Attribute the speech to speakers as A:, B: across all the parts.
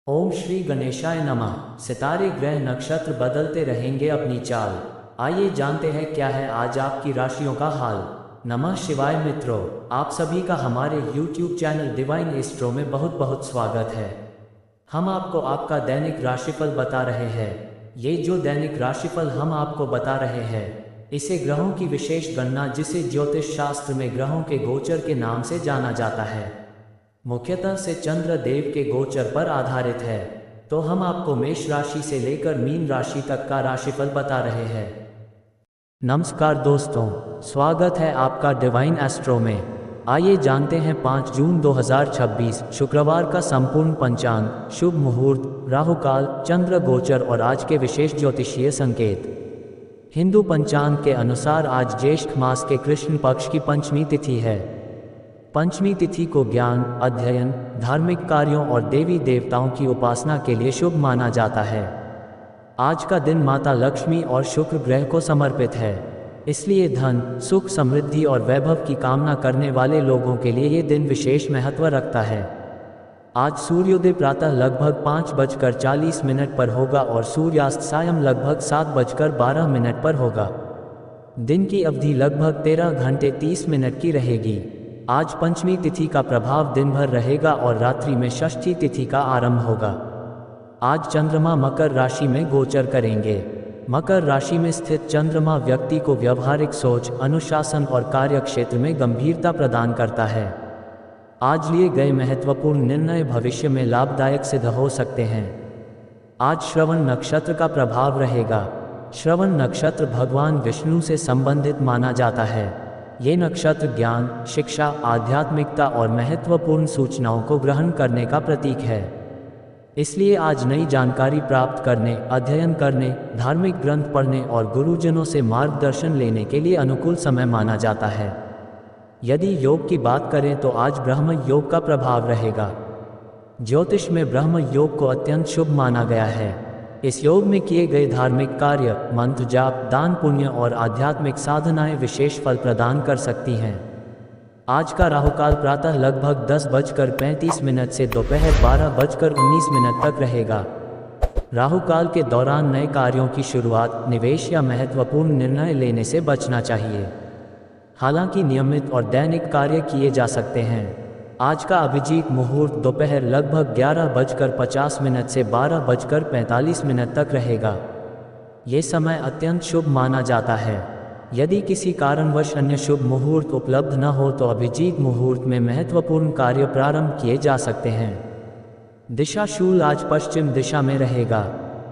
A: ओम श्री गणेशाय नमः। सितारे ग्रह नक्षत्र बदलते रहेंगे अपनी चाल। आइए जानते हैं क्या है आज आपकी राशियों का हाल। नमः शिवाय मित्रों, आप सभी का हमारे YouTube चैनल डिवाइन एस्ट्रो में बहुत बहुत स्वागत है। हम आपको आपका दैनिक राशिफल बता रहे हैं। ये जो दैनिक राशिफल हम आपको बता रहे हैं, इसे ग्रहों की विशेष गणना जिसे ज्योतिष शास्त्र में ग्रहों के गोचर के नाम से जाना जाता है, मुख्यतः से चंद्र देव के गोचर पर आधारित है। तो हम आपको मेष राशि से लेकर मीन राशि तक का राशिफल बता रहे हैं। नमस्कार दोस्तों, स्वागत है आपका डिवाइन एस्ट्रो में। आइए जानते हैं 5 जून 2026 शुक्रवार का संपूर्ण पंचांग, शुभ मुहूर्त, राहुकाल, चंद्र गोचर और आज के विशेष ज्योतिषीय संकेत। हिंदू पंचांग के अनुसार आज ज्येष्ठ मास के कृष्ण पक्ष की पंचमी तिथि है। पंचमी तिथि को ज्ञान, अध्ययन, धार्मिक कार्यों और देवी देवताओं की उपासना के लिए शुभ माना जाता है। आज का दिन माता लक्ष्मी और शुक्र ग्रह को समर्पित है, इसलिए धन, सुख, समृद्धि और वैभव की कामना करने वाले लोगों के लिए ये दिन विशेष महत्व रखता है। आज सूर्योदय प्रातः लगभग 5:40 पर होगा और सूर्यास्त सायं लगभग 7:12 पर होगा। दिन की अवधि लगभग 13 घंटे 30 मिनट की रहेगी। आज पंचमी तिथि का प्रभाव दिन भर रहेगा और रात्रि में षष्ठी तिथि का आरंभ होगा। आज चंद्रमा मकर राशि में गोचर करेंगे। मकर राशि में स्थित चंद्रमा व्यक्ति को व्यवहारिक सोच, अनुशासन और कार्य क्षेत्र में गंभीरता प्रदान करता है। आज लिए गए महत्वपूर्ण निर्णय भविष्य में लाभदायक सिद्ध हो सकते हैं। आज श्रवण नक्षत्र का प्रभाव रहेगा। श्रवण नक्षत्र भगवान विष्णु से संबंधित माना जाता है। ये नक्षत्र ज्ञान, शिक्षा, आध्यात्मिकता और महत्वपूर्ण सूचनाओं को ग्रहण करने का प्रतीक है। इसलिए आज नई जानकारी प्राप्त करने, अध्ययन करने, धार्मिक ग्रंथ पढ़ने और गुरुजनों से मार्गदर्शन लेने के लिए अनुकूल समय माना जाता है। यदि योग की बात करें तो आज ब्रह्म योग का प्रभाव रहेगा। ज्योतिष में ब्रह्म योग को अत्यंत शुभ माना गया है। इस योग में किए गए धार्मिक कार्य, मंत्र जाप, दान पुण्य और आध्यात्मिक साधनाएं विशेष फल प्रदान कर सकती हैं। आज का राहुकाल प्रातः लगभग 10:35 से दोपहर 12:19 तक रहेगा। राहुकाल के दौरान नए कार्यों की शुरुआत, निवेश या महत्वपूर्ण निर्णय लेने से बचना चाहिए। हालांकि नियमित और दैनिक कार्य किए जा सकते हैं। आज का अभिजीत मुहूर्त दोपहर लगभग 11:50 से 12:45 तक रहेगा। ये समय अत्यंत शुभ माना जाता है। यदि किसी कारणवश अन्य शुभ मुहूर्त उपलब्ध न हो तो अभिजीत मुहूर्त में महत्वपूर्ण कार्य प्रारंभ किए जा सकते हैं। दिशा शूल आज पश्चिम दिशा में रहेगा।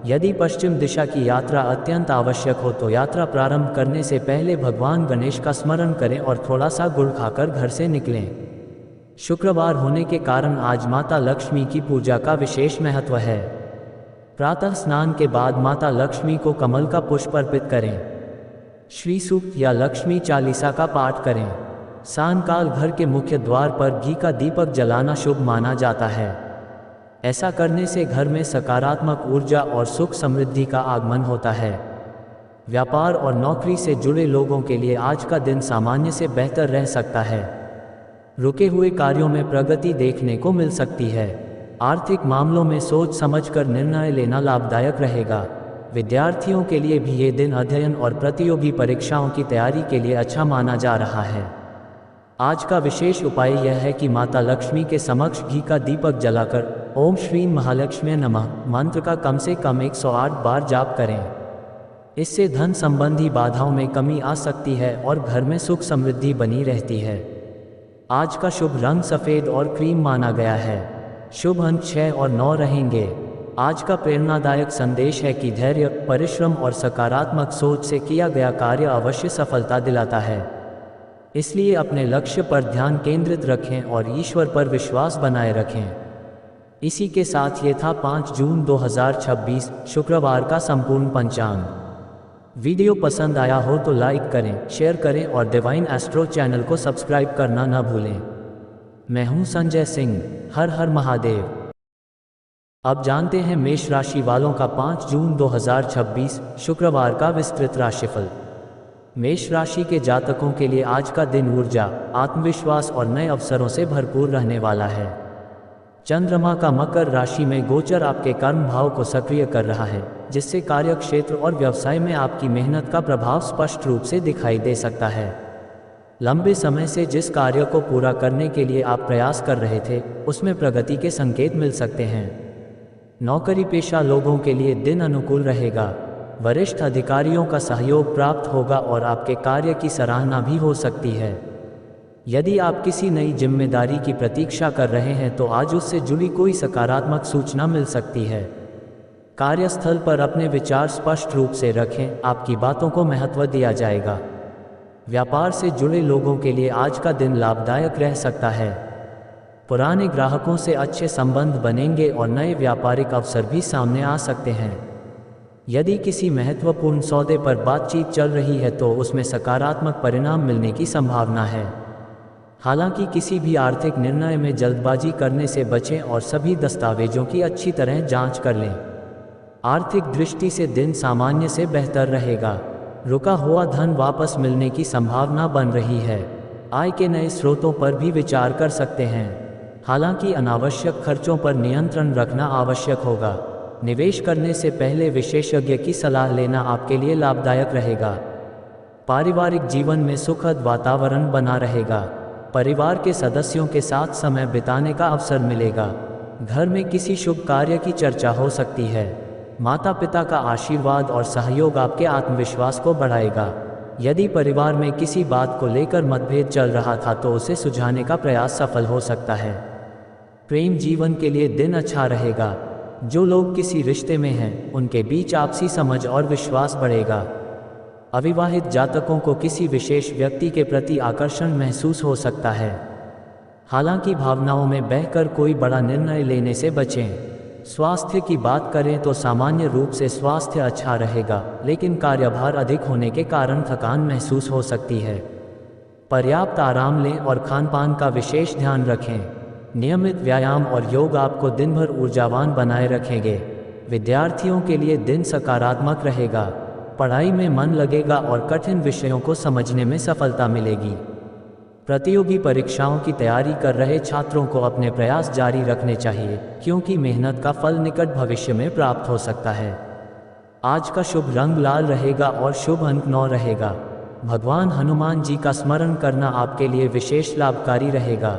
A: यदि पश्चिम दिशा की यात्रा अत्यंत आवश्यक हो तो यात्रा प्रारंभ करने से पहले भगवान गणेश का स्मरण करें और थोड़ा सा गुड़ खाकर घर से निकलें। शुक्रवार होने के कारण आज माता लक्ष्मी की पूजा का विशेष महत्व है। प्रातः स्नान के बाद माता लक्ष्मी को कमल का पुष्प अर्पित करें। श्री सूक्त या लक्ष्मी चालीसा का पाठ करें। सायंकाल घर के मुख्य द्वार पर घी का दीपक जलाना शुभ माना जाता है। ऐसा करने से घर में सकारात्मक ऊर्जा और सुख समृद्धि का आगमन होता है। व्यापार और नौकरी से जुड़े लोगों के लिए आज का दिन सामान्य से बेहतर रह सकता है। रुके हुए कार्यों में प्रगति देखने को मिल सकती है। आर्थिक मामलों में सोच समझकर निर्णय लेना लाभदायक रहेगा। विद्यार्थियों के लिए भी ये दिन अध्ययन और प्रतियोगी परीक्षाओं की तैयारी के लिए अच्छा माना जा रहा है। आज का विशेष उपाय यह है कि माता लक्ष्मी के समक्ष घी का दीपक जलाकर ओम श्री महालक्ष्मी नमः मंत्र का कम से कम 108 बार जाप करें। इससे धन संबंधी बाधाओं में कमी आ सकती है और घर में सुख समृद्धि बनी रहती है। आज का शुभ रंग सफ़ेद और क्रीम माना गया है। शुभ अंक 6 और 9 रहेंगे। आज का प्रेरणादायक संदेश है कि धैर्य, परिश्रम और सकारात्मक सोच से किया गया कार्य अवश्य सफलता दिलाता है। इसलिए अपने लक्ष्य पर ध्यान केंद्रित रखें और ईश्वर पर विश्वास बनाए रखें। इसी के साथ ये था 5 जून 2026 शुक्रवार का संपूर्ण पंचांग। वीडियो पसंद आया हो तो लाइक करें, शेयर करें और डिवाइन एस्ट्रो चैनल को सब्सक्राइब करना न भूलें। मैं हूं संजय सिंह। हर हर महादेव। अब जानते हैं मेष राशि वालों का 5 जून 2026 शुक्रवार का विस्तृत राशिफल। मेष राशि के जातकों के लिए आज का दिन ऊर्जा, आत्मविश्वास और नए अवसरों से भरपूर रहने वाला है। चंद्रमा का मकर राशि में गोचर आपके कर्म भाव को सक्रिय कर रहा है, जिससे कार्य क्षेत्र और व्यवसाय में आपकी मेहनत का प्रभाव स्पष्ट रूप से दिखाई दे सकता है। लंबे समय से जिस कार्य को पूरा करने के लिए आप प्रयास कर रहे थे, उसमें प्रगति के संकेत मिल सकते हैं। नौकरी पेशा लोगों के लिए दिन अनुकूल रहेगा। वरिष्ठ अधिकारियों का सहयोग प्राप्त होगा और आपके कार्य की सराहना भी हो सकती है। यदि आप किसी नई जिम्मेदारी की प्रतीक्षा कर रहे हैं तो आज उससे जुड़ी कोई सकारात्मक सूचना मिल सकती है। कार्यस्थल पर अपने विचार स्पष्ट रूप से रखें, आपकी बातों को महत्व दिया जाएगा। व्यापार से जुड़े लोगों के लिए आज का दिन लाभदायक रह सकता है। पुराने ग्राहकों से अच्छे संबंध बनेंगे और नए व्यापारिक अवसर भी सामने आ सकते हैं। यदि किसी महत्वपूर्ण सौदे पर बातचीत चल रही है तो उसमें सकारात्मक परिणाम मिलने की संभावना है। हालांकि किसी भी आर्थिक निर्णय में जल्दबाजी करने से बचें और सभी दस्तावेजों की अच्छी तरह जांच कर लें। आर्थिक दृष्टि से दिन सामान्य से बेहतर रहेगा। रुका हुआ धन वापस मिलने की संभावना बन रही है। आय के नए स्रोतों पर भी विचार कर सकते हैं। हालांकि अनावश्यक खर्चों पर नियंत्रण रखना आवश्यक होगा। निवेश करने से पहले विशेषज्ञ की सलाह लेना आपके लिए लाभदायक रहेगा। पारिवारिक जीवन में सुखद वातावरण बना रहेगा। परिवार के सदस्यों के साथ समय बिताने का अवसर मिलेगा। घर में किसी शुभ कार्य की चर्चा हो सकती है। माता पिता का आशीर्वाद और सहयोग आपके आत्मविश्वास को बढ़ाएगा। यदि परिवार में किसी बात को लेकर मतभेद चल रहा था तो उसे सुलझाने का प्रयास सफल हो सकता है। प्रेम जीवन के लिए दिन अच्छा रहेगा। जो लोग किसी रिश्ते में हैं, उनके बीच आपसी समझ और विश्वास बढ़ेगा। अविवाहित जातकों को किसी विशेष व्यक्ति के प्रति आकर्षण महसूस हो सकता है। हालांकि भावनाओं में बहकर कोई बड़ा निर्णय लेने से बचें। स्वास्थ्य की बात करें तो सामान्य रूप से स्वास्थ्य अच्छा रहेगा, लेकिन कार्यभार अधिक होने के कारण थकान महसूस हो सकती है। पर्याप्त आराम लें और खानपान का विशेष ध्यान रखें। नियमित व्यायाम और योग आपको दिन भर ऊर्जावान बनाए रखेंगे। विद्यार्थियों के लिए दिन सकारात्मक रहेगा। पढ़ाई में मन लगेगा और कठिन विषयों को समझने में सफलता मिलेगी। प्रतियोगी परीक्षाओं की तैयारी कर रहे छात्रों को अपने प्रयास जारी रखने चाहिए, क्योंकि मेहनत का फल निकट भविष्य में प्राप्त हो सकता है। आज का शुभ रंग लाल रहेगा और शुभ अंक 9 रहेगा। भगवान हनुमान जी का स्मरण करना आपके लिए विशेष लाभकारी रहेगा।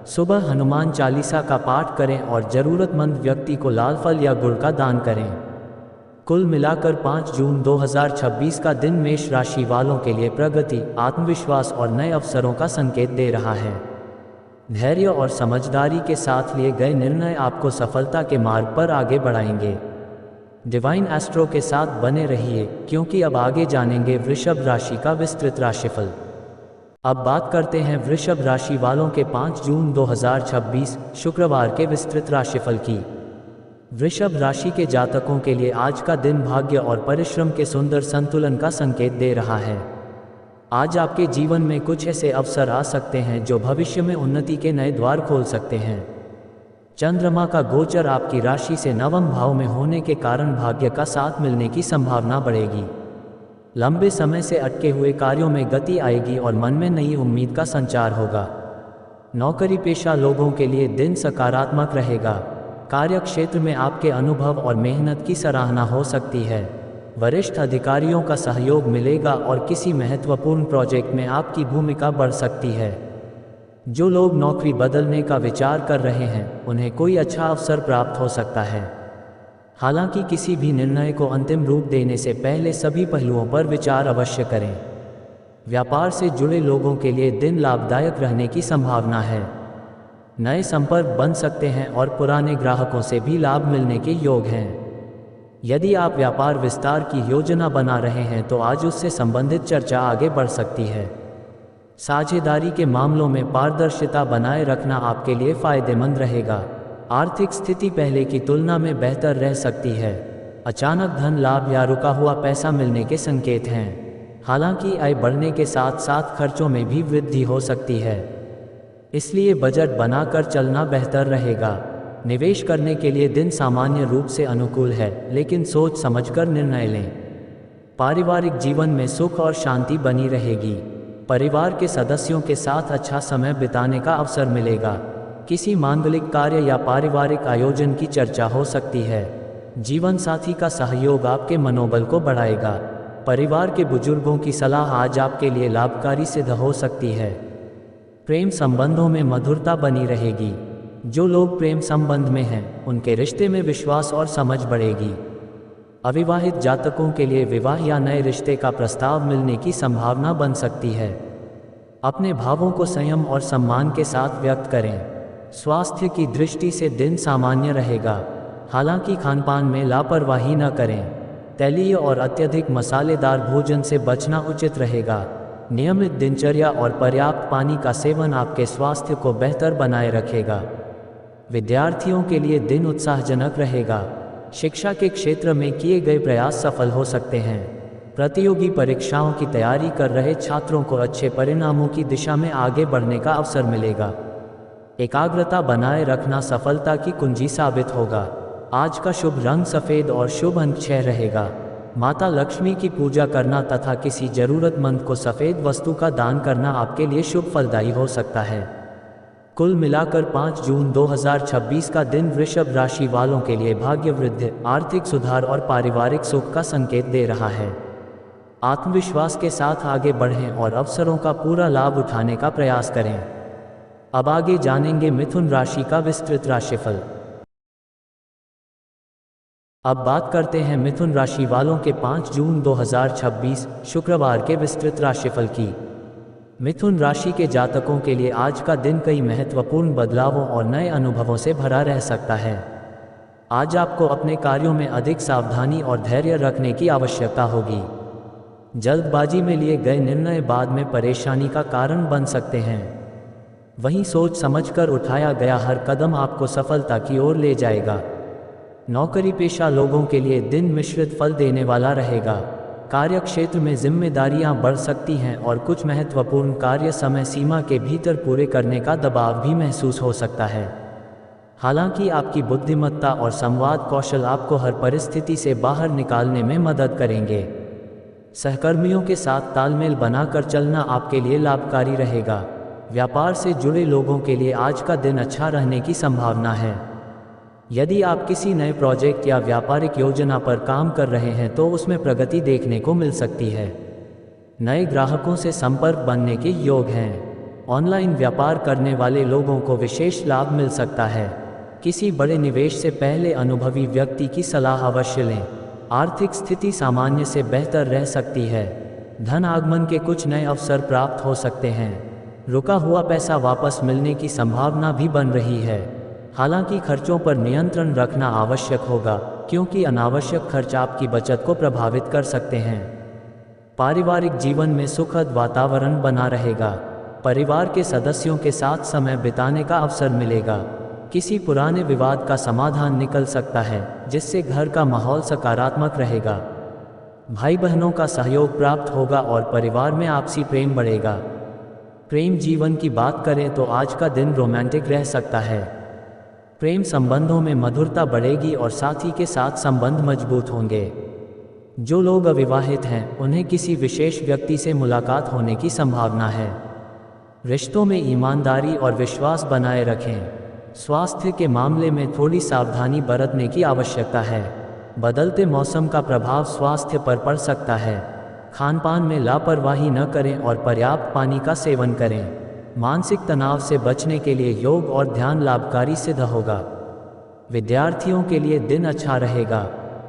A: सुबह हनुमान चालीसा का पाठ करें और जरूरतमंद व्यक्ति को लाल फल या गुड़ का दान करें। कुल मिलाकर 5 जून 2026 का दिन मेष राशि वालों के लिए प्रगति, आत्मविश्वास और नए अवसरों का संकेत दे रहा है। धैर्य और समझदारी के साथ लिए गए निर्णय आपको सफलता के मार्ग पर आगे बढ़ाएंगे। डिवाइन एस्ट्रो के साथ बने रहिए, क्योंकि अब आगे जानेंगे वृषभ राशि का विस्तृत राशिफल। अब बात करते हैं वृषभ राशि वालों के 5 जून 2026 शुक्रवार के विस्तृत राशिफल की। वृषभ राशि के जातकों के लिए आज का दिन भाग्य और परिश्रम के सुंदर संतुलन का संकेत दे रहा है। आज आपके जीवन में कुछ ऐसे अवसर आ सकते हैं जो भविष्य में उन्नति के नए द्वार खोल सकते हैं। चंद्रमा का गोचर आपकी राशि से 9वें भाव में होने के कारण भाग्य का साथ मिलने की संभावना बढ़ेगी। लंबे समय से अटके हुए कार्यों में गति आएगी और मन में नई उम्मीद का संचार होगा। नौकरी पेशा लोगों के लिए दिन सकारात्मक रहेगा। कार्य क्षेत्र में आपके अनुभव और मेहनत की सराहना हो सकती है। वरिष्ठ अधिकारियों का सहयोग मिलेगा और किसी महत्वपूर्ण प्रोजेक्ट में आपकी भूमिका बढ़ सकती है। जो लोग नौकरी बदलने का विचार कर रहे हैं, उन्हें कोई अच्छा अवसर प्राप्त हो सकता है। हालांकि किसी भी निर्णय को अंतिम रूप देने से पहले सभी पहलुओं पर विचार अवश्य करें। व्यापार से जुड़े लोगों के लिए दिन लाभदायक रहने की संभावना है। नए संपर्क बन सकते हैं और पुराने ग्राहकों से भी लाभ मिलने के योग हैं। यदि आप व्यापार विस्तार की योजना बना रहे हैं तो आज उससे संबंधित चर्चा आगे बढ़ सकती है। साझेदारी के मामलों में पारदर्शिता बनाए रखना आपके लिए फायदेमंद रहेगा। आर्थिक स्थिति पहले की तुलना में बेहतर रह सकती है। अचानक धन लाभ या रुका हुआ पैसा मिलने के संकेत हैं। हालांकि आय बढ़ने के साथ साथ खर्चों में भी वृद्धि हो सकती है, इसलिए बजट बनाकर चलना बेहतर रहेगा। निवेश करने के लिए दिन सामान्य रूप से अनुकूल है, लेकिन सोच समझकर निर्णय लें। पारिवारिक जीवन में सुख और शांति बनी रहेगी। परिवार के सदस्यों के साथ अच्छा समय बिताने का अवसर मिलेगा। किसी मांगलिक कार्य या पारिवारिक आयोजन की चर्चा हो सकती है। जीवन साथी का सहयोग आपके मनोबल को बढ़ाएगा। परिवार के बुजुर्गों की सलाह आज आपके लिए लाभकारी सिद्ध हो सकती है। प्रेम संबंधों में मधुरता बनी रहेगी। जो लोग प्रेम संबंध में हैं, उनके रिश्ते में विश्वास और समझ बढ़ेगी। अविवाहित जातकों के लिए विवाह या नए रिश्ते का प्रस्ताव मिलने की संभावना बन सकती है। अपने भावों को संयम और सम्मान के साथ व्यक्त करें। स्वास्थ्य की दृष्टि से दिन सामान्य रहेगा, हालांकि खानपान में लापरवाही न करें। तैलीय और अत्यधिक मसालेदार भोजन से बचना उचित रहेगा। नियमित दिनचर्या और पर्याप्त पानी का सेवन आपके स्वास्थ्य को बेहतर बनाए रखेगा। विद्यार्थियों के लिए दिन उत्साहजनक रहेगा। शिक्षा के क्षेत्र में किए गए प्रयास सफल हो सकते हैं। प्रतियोगी परीक्षाओं की तैयारी कर रहे छात्रों को अच्छे परिणामों की दिशा में आगे बढ़ने का अवसर मिलेगा। एकाग्रता बनाए रखना सफलता की कुंजी साबित होगा। आज का शुभ रंग सफ़ेद और शुभ अंक 6 रहेगा। माता लक्ष्मी की पूजा करना तथा किसी जरूरतमंद को सफ़ेद वस्तु का दान करना आपके लिए शुभ फलदायी हो सकता है। कुल मिलाकर 5 जून 2026 का दिन वृषभ राशि वालों के लिए भाग्य वृद्धि, आर्थिक सुधार और पारिवारिक सुख का संकेत दे रहा है। आत्मविश्वास के साथ आगे बढ़ें और अवसरों का पूरा लाभ उठाने का प्रयास करें। अब आगे जानेंगे मिथुन राशि का विस्तृत राशिफल। अब बात करते हैं मिथुन राशि वालों के 5 जून 2026 शुक्रवार के विस्तृत राशिफल की। मिथुन राशि के जातकों के लिए आज का दिन कई महत्वपूर्ण बदलावों और नए अनुभवों से भरा रह सकता है। आज आपको अपने कार्यों में अधिक सावधानी और धैर्य रखने की आवश्यकता होगी। जल्दबाजी में लिए गए निर्णय बाद में परेशानी का कारण बन सकते हैं। वहीं सोच समझकर उठाया गया हर कदम आपको सफलता की ओर ले जाएगा। नौकरी पेशा लोगों के लिए दिन मिश्रित फल देने वाला रहेगा। कार्य क्षेत्र में जिम्मेदारियां बढ़ सकती हैं और कुछ महत्वपूर्ण कार्य समय सीमा के भीतर पूरे करने का दबाव भी महसूस हो सकता है। हालांकि आपकी बुद्धिमत्ता और संवाद कौशल आपको हर परिस्थिति से बाहर निकालने में मदद करेंगे। सहकर्मियों के साथ तालमेल बनाकर चलना आपके लिए लाभकारी रहेगा। व्यापार से जुड़े लोगों के लिए आज का दिन अच्छा रहने की संभावना है। यदि आप किसी नए प्रोजेक्ट या व्यापारिक योजना पर काम कर रहे हैं तो उसमें प्रगति देखने को मिल सकती है। नए ग्राहकों से संपर्क बनने के योग हैं। ऑनलाइन व्यापार करने वाले लोगों को विशेष लाभ मिल सकता है। किसी बड़े निवेश से पहले अनुभवी व्यक्ति की सलाह अवश्य लें। आर्थिक स्थिति सामान्य से बेहतर रह सकती है। धन आगमन के कुछ नए अवसर प्राप्त हो सकते हैं। रुका हुआ पैसा वापस मिलने की संभावना भी बन रही है। हालांकि खर्चों पर नियंत्रण रखना आवश्यक होगा, क्योंकि अनावश्यक खर्च आपकी बचत को प्रभावित कर सकते हैं। पारिवारिक जीवन में सुखद वातावरण बना रहेगा। परिवार के सदस्यों के साथ समय बिताने का अवसर मिलेगा। किसी पुराने विवाद का समाधान निकल सकता है, जिससे घर का माहौल सकारात्मक रहेगा। भाई बहनों का सहयोग प्राप्त होगा और परिवार में आपसी प्रेम बढ़ेगा। प्रेम जीवन की बात करें तो आज का दिन रोमांटिक रह सकता है। प्रेम संबंधों में मधुरता बढ़ेगी और साथी के साथ संबंध मजबूत होंगे। जो लोग अविवाहित हैं, उन्हें किसी विशेष व्यक्ति से मुलाकात होने की संभावना है। रिश्तों में ईमानदारी और विश्वास बनाए रखें। स्वास्थ्य के मामले में थोड़ी सावधानी बरतने की आवश्यकता है। बदलते मौसम का प्रभाव स्वास्थ्य पर पड़ सकता है। खानपान में लापरवाही न करें और पर्याप्त पानी का सेवन करें। मानसिक तनाव से बचने के लिए योग और ध्यान लाभकारी सिद्ध होगा। विद्यार्थियों के लिए दिन अच्छा रहेगा।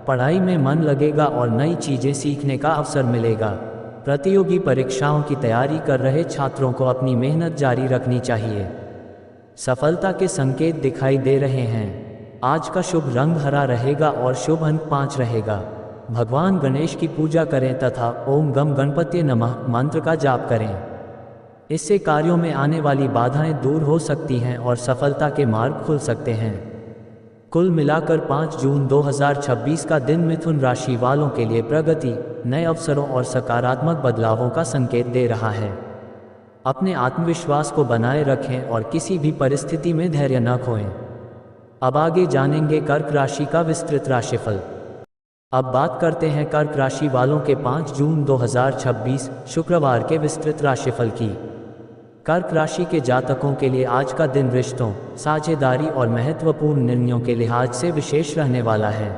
A: पढ़ाई में मन लगेगा और नई चीज़ें सीखने का अवसर मिलेगा। प्रतियोगी परीक्षाओं की तैयारी कर रहे छात्रों को अपनी मेहनत जारी रखनी चाहिए। सफलता के संकेत दिखाई दे रहे हैं। आज का शुभ रंग हरा रहेगा और शुभ अंक 5 रहेगा। भगवान गणेश की पूजा करें तथा ओम गम गणपति नमः मंत्र का जाप करें। इससे कार्यों में आने वाली बाधाएं दूर हो सकती हैं और सफलता के मार्ग खुल सकते हैं। कुल मिलाकर 5 जून 2026 का दिन मिथुन राशि वालों के लिए प्रगति, नए अवसरों और सकारात्मक बदलावों का संकेत दे रहा है। अपने आत्मविश्वास को बनाए रखें और किसी भी परिस्थिति में धैर्य न खोएं। अब आगे जानेंगे कर्क राशि का विस्तृत राशिफल। अब बात करते हैं कर्क राशि वालों के 5 जून 2026 शुक्रवार के विस्तृत राशिफल की। कर्क राशि के जातकों के लिए आज का दिन रिश्तों, साझेदारी और महत्वपूर्ण निर्णयों के लिहाज से विशेष रहने वाला है।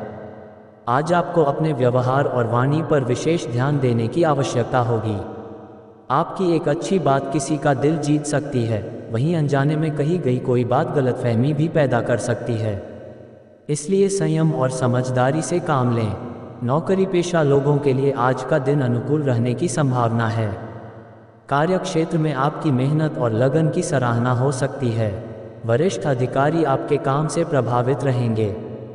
A: आज आपको अपने व्यवहार और वाणी पर विशेष ध्यान देने की आवश्यकता होगी। आपकी एक अच्छी बात किसी का दिल जीत सकती है, वहीं अनजाने में कही गई कोई बात गलतफहमी भी पैदा कर सकती है। इसलिए संयम और समझदारी से काम लें। नौकरी पेशा लोगों के लिए आज का दिन अनुकूल रहने की संभावना है। कार्य क्षेत्र में आपकी मेहनत और लगन की सराहना हो सकती है। वरिष्ठ अधिकारी आपके काम से प्रभावित रहेंगे।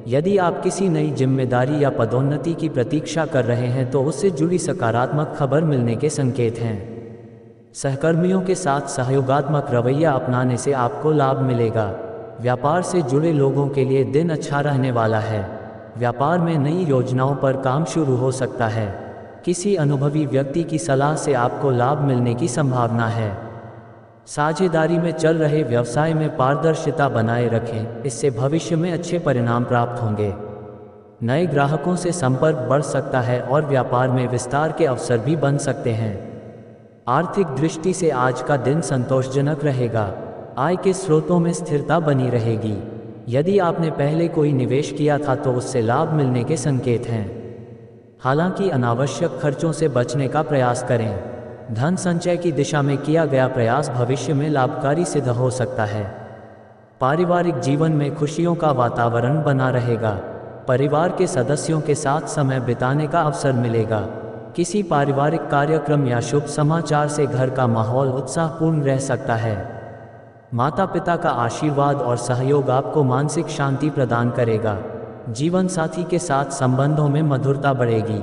A: यदि आप किसी नई जिम्मेदारी या पदोन्नति की प्रतीक्षा कर रहे हैं तो उससे जुड़ी सकारात्मक खबर मिलने के संकेत हैं। सहकर्मियों के साथ सहयोगात्मक रवैया अपनाने से आपको लाभ मिलेगा। व्यापार से जुड़े लोगों के लिए दिन अच्छा रहने वाला है। व्यापार में नई योजनाओं पर काम शुरू हो सकता है। किसी अनुभवी व्यक्ति की सलाह से आपको लाभ मिलने की संभावना है। साझेदारी में चल रहे व्यवसाय में पारदर्शिता बनाए रखें, इससे भविष्य में अच्छे परिणाम प्राप्त होंगे। नए ग्राहकों से संपर्क बढ़ सकता है और व्यापार में विस्तार के अवसर भी बन सकते हैं। आर्थिक दृष्टि से आज का दिन संतोषजनक रहेगा। आय के स्रोतों में स्थिरता बनी रहेगी। यदि आपने पहले कोई निवेश किया था तो उससे लाभ मिलने के संकेत हैं। हालांकि अनावश्यक खर्चों से बचने का प्रयास करें। धन संचय की दिशा में किया गया प्रयास भविष्य में लाभकारी सिद्ध हो सकता है। पारिवारिक जीवन में खुशियों का वातावरण बना रहेगा। परिवार के सदस्यों के साथ समय बिताने का अवसर मिलेगा। किसी पारिवारिक कार्यक्रम या शुभ समाचार से घर का माहौल उत्साहपूर्ण रह सकता है। माता पिता का आशीर्वाद और सहयोग आपको मानसिक शांति प्रदान करेगा। जीवन साथी के साथ संबंधों में मधुरता बढ़ेगी।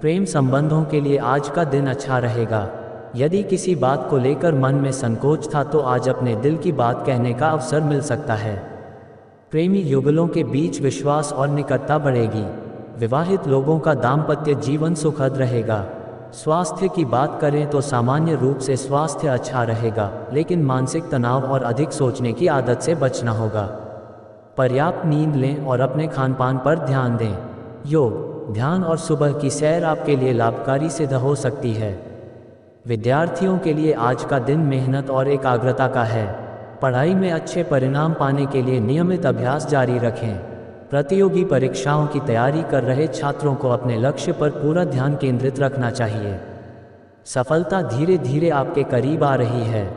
A: प्रेम संबंधों के लिए आज का दिन अच्छा रहेगा। यदि किसी बात को लेकर मन में संकोच था तो आज अपने दिल की बात कहने का अवसर मिल सकता है। प्रेमी युगलों के बीच विश्वास और निकटता बढ़ेगी। विवाहित लोगों का दाम्पत्य जीवन सुखद रहेगा। स्वास्थ्य की बात करें तो सामान्य रूप से स्वास्थ्य अच्छा रहेगा, लेकिन मानसिक तनाव और अधिक सोचने की आदत से बचना होगा। पर्याप्त नींद लें और अपने खानपान पर ध्यान दें। योग, ध्यान और सुबह की सैर आपके लिए लाभकारी सिद्ध हो सकती है। विद्यार्थियों के लिए आज का दिन मेहनत और एकाग्रता का है। पढ़ाई में अच्छे परिणाम पाने के लिए नियमित अभ्यास जारी रखें। प्रतियोगी परीक्षाओं की तैयारी कर रहे छात्रों को अपने लक्ष्य पर पूरा ध्यान केंद्रित रखना चाहिए। सफलता धीरे धीरे आपके करीब आ रही है।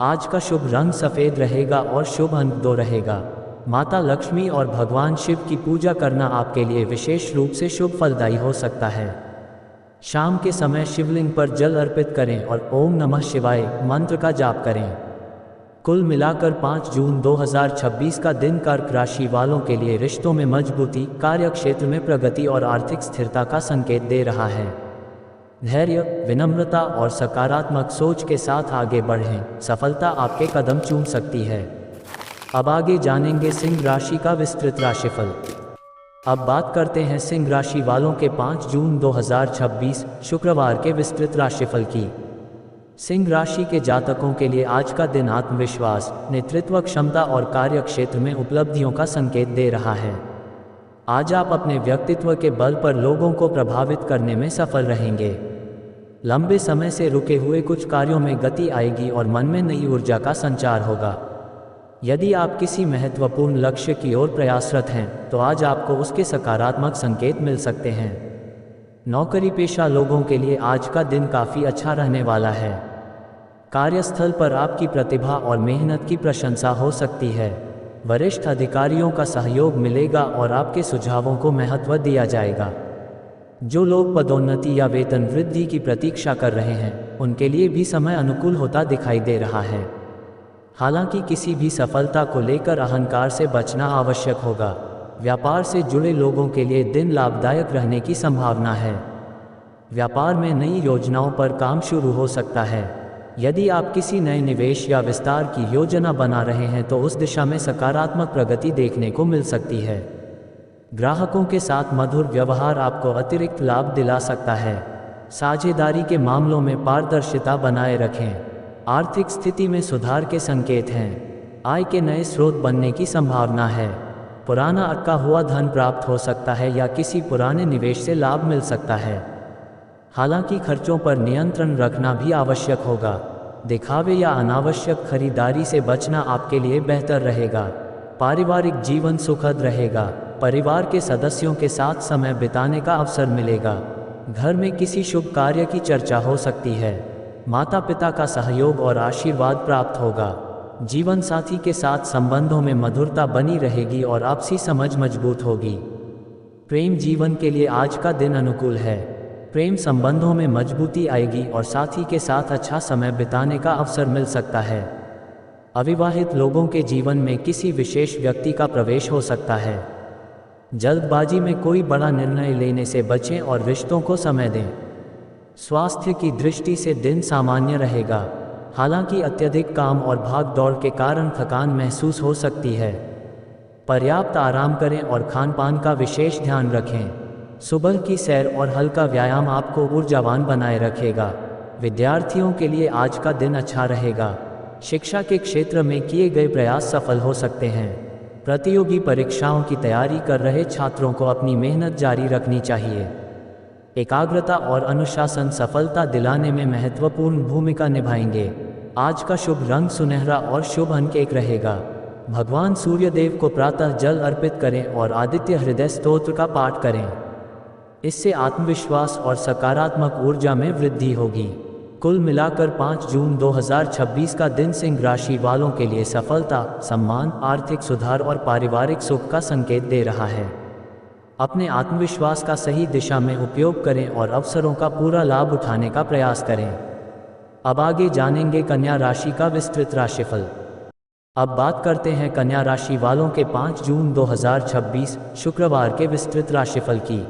A: आज का शुभ रंग सफ़ेद रहेगा और शुभ अंक 2 रहेगा। माता लक्ष्मी और भगवान शिव की पूजा करना आपके लिए विशेष रूप से शुभ फलदायी हो सकता है। शाम के समय शिवलिंग पर जल अर्पित करें और ओम नमः शिवाय मंत्र का जाप करें। कुल मिलाकर 5 जून 2026 का दिन कर्क राशि वालों के लिए रिश्तों में मजबूती, कार्य क्षेत्र में प्रगति और आर्थिक स्थिरता का संकेत दे रहा है। धैर्य, विनम्रता और सकारात्मक सोच के साथ आगे बढ़ें, सफलता आपके कदम चूम सकती है। अब आगे जानेंगे सिंह राशि का विस्तृत राशिफल। अब बात करते हैं सिंह राशि वालों के 5 जून 2026 शुक्रवार के विस्तृत राशिफल की। सिंह राशि के जातकों के लिए आज का दिन आत्मविश्वास, नेतृत्व क्षमता और कार्य क्षेत्र में उपलब्धियों का संकेत दे रहा है। आज आप अपने व्यक्तित्व के बल पर लोगों को प्रभावित करने में सफल रहेंगे। लंबे समय से रुके हुए कुछ कार्यों में गति आएगी और मन में नई ऊर्जा का संचार होगा। यदि आप किसी महत्वपूर्ण लक्ष्य की ओर प्रयासरत हैं तो आज आपको उसके सकारात्मक संकेत मिल सकते हैं। नौकरी पेशा लोगों के लिए आज का दिन काफ़ी अच्छा रहने वाला है। कार्यस्थल पर आपकी प्रतिभा और मेहनत की प्रशंसा हो सकती है। वरिष्ठ अधिकारियों का सहयोग मिलेगा और आपके सुझावों को महत्व दिया जाएगा। जो लोग पदोन्नति या वेतन वृद्धि की प्रतीक्षा कर रहे हैं उनके लिए भी समय अनुकूल होता दिखाई दे रहा है। हालांकि किसी भी सफलता को लेकर अहंकार से बचना आवश्यक होगा। व्यापार से जुड़े लोगों के लिए दिन लाभदायक रहने की संभावना है। व्यापार में नई योजनाओं पर काम शुरू हो सकता है। यदि आप किसी नए निवेश या विस्तार की योजना बना रहे हैं तो उस दिशा में सकारात्मक प्रगति देखने को मिल सकती है। ग्राहकों के साथ मधुर व्यवहार आपको अतिरिक्त लाभ दिला सकता है। साझेदारी के मामलों में पारदर्शिता बनाए रखें। आर्थिक स्थिति में सुधार के संकेत हैं। आय के नए स्रोत बनने की संभावना है। पुराना अटका हुआ धन प्राप्त हो सकता है या किसी पुराने निवेश से लाभ मिल सकता है। हालांकि खर्चों पर नियंत्रण रखना भी आवश्यक होगा। दिखावे या अनावश्यक खरीदारी से बचना आपके लिए बेहतर रहेगा। पारिवारिक जीवन सुखद रहेगा। परिवार के सदस्यों के साथ समय बिताने का अवसर मिलेगा। घर में किसी शुभ कार्य की चर्चा हो सकती है। माता पिता का सहयोग और आशीर्वाद प्राप्त होगा। जीवन साथी के साथ संबंधों में मधुरता बनी रहेगी और आपसी समझ मजबूत होगी। प्रेम जीवन के लिए आज का दिन अनुकूल है। प्रेम संबंधों में मजबूती आएगी और साथी के साथ अच्छा समय बिताने का अवसर मिल सकता है। अविवाहित लोगों के जीवन में किसी विशेष व्यक्ति का प्रवेश हो सकता है। जल्दबाजी में कोई बड़ा निर्णय लेने से बचें और रिश्तों को समय दें। स्वास्थ्य की दृष्टि से दिन सामान्य रहेगा, हालांकि अत्यधिक काम और भाग दौड़ के कारण थकान महसूस हो सकती है। पर्याप्त आराम करें और खान-पान का विशेष ध्यान रखें। सुबह की सैर और हल्का व्यायाम आपको ऊर्जावान बनाए रखेगा। विद्यार्थियों के लिए आज का दिन अच्छा रहेगा। शिक्षा के क्षेत्र में किए गए प्रयास सफल हो सकते हैं। प्रतियोगी परीक्षाओं की तैयारी कर रहे छात्रों को अपनी मेहनत जारी रखनी चाहिए। एकाग्रता और अनुशासन सफलता दिलाने में महत्वपूर्ण भूमिका निभाएंगे। आज का शुभ रंग सुनहरा और शुभ अंक 1 रहेगा। भगवान सूर्यदेव को प्रातः जल अर्पित करें और आदित्य हृदय स्तोत्र का पाठ करें। इससे आत्मविश्वास और सकारात्मक ऊर्जा में वृद्धि होगी। कुल मिलाकर 5 जून 2026 का दिन सिंह राशि वालों के लिए सफलता, सम्मान, आर्थिक सुधार और पारिवारिक सुख का संकेत दे रहा है। अपने आत्मविश्वास का सही दिशा में उपयोग करें और अवसरों का पूरा लाभ उठाने का प्रयास करें। अब आगे जानेंगे कन्या राशि का विस्तृत राशिफल। अब बात करते हैं कन्या राशि वालों के 5 जून 2026 शुक्रवार के विस्तृत राशिफल की।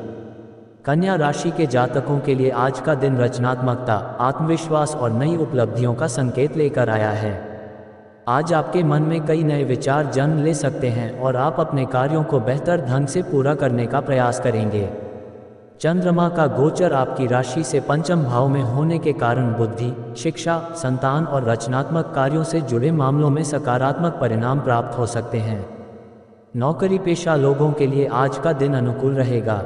A: कन्या राशि के जातकों के लिए आज का दिन रचनात्मकता, आत्मविश्वास और नई उपलब्धियों का संकेत लेकर आया है। आज आपके मन में कई नए विचार जन्म ले सकते हैं और आप अपने कार्यों को बेहतर ढंग से पूरा करने का प्रयास करेंगे। चंद्रमा का गोचर आपकी राशि से पंचम भाव में होने के कारण बुद्धि, शिक्षा, संतान और रचनात्मक कार्यों से जुड़े मामलों में सकारात्मक परिणाम प्राप्त हो सकते हैं। नौकरी पेशा लोगों के लिए आज का दिन अनुकूल रहेगा।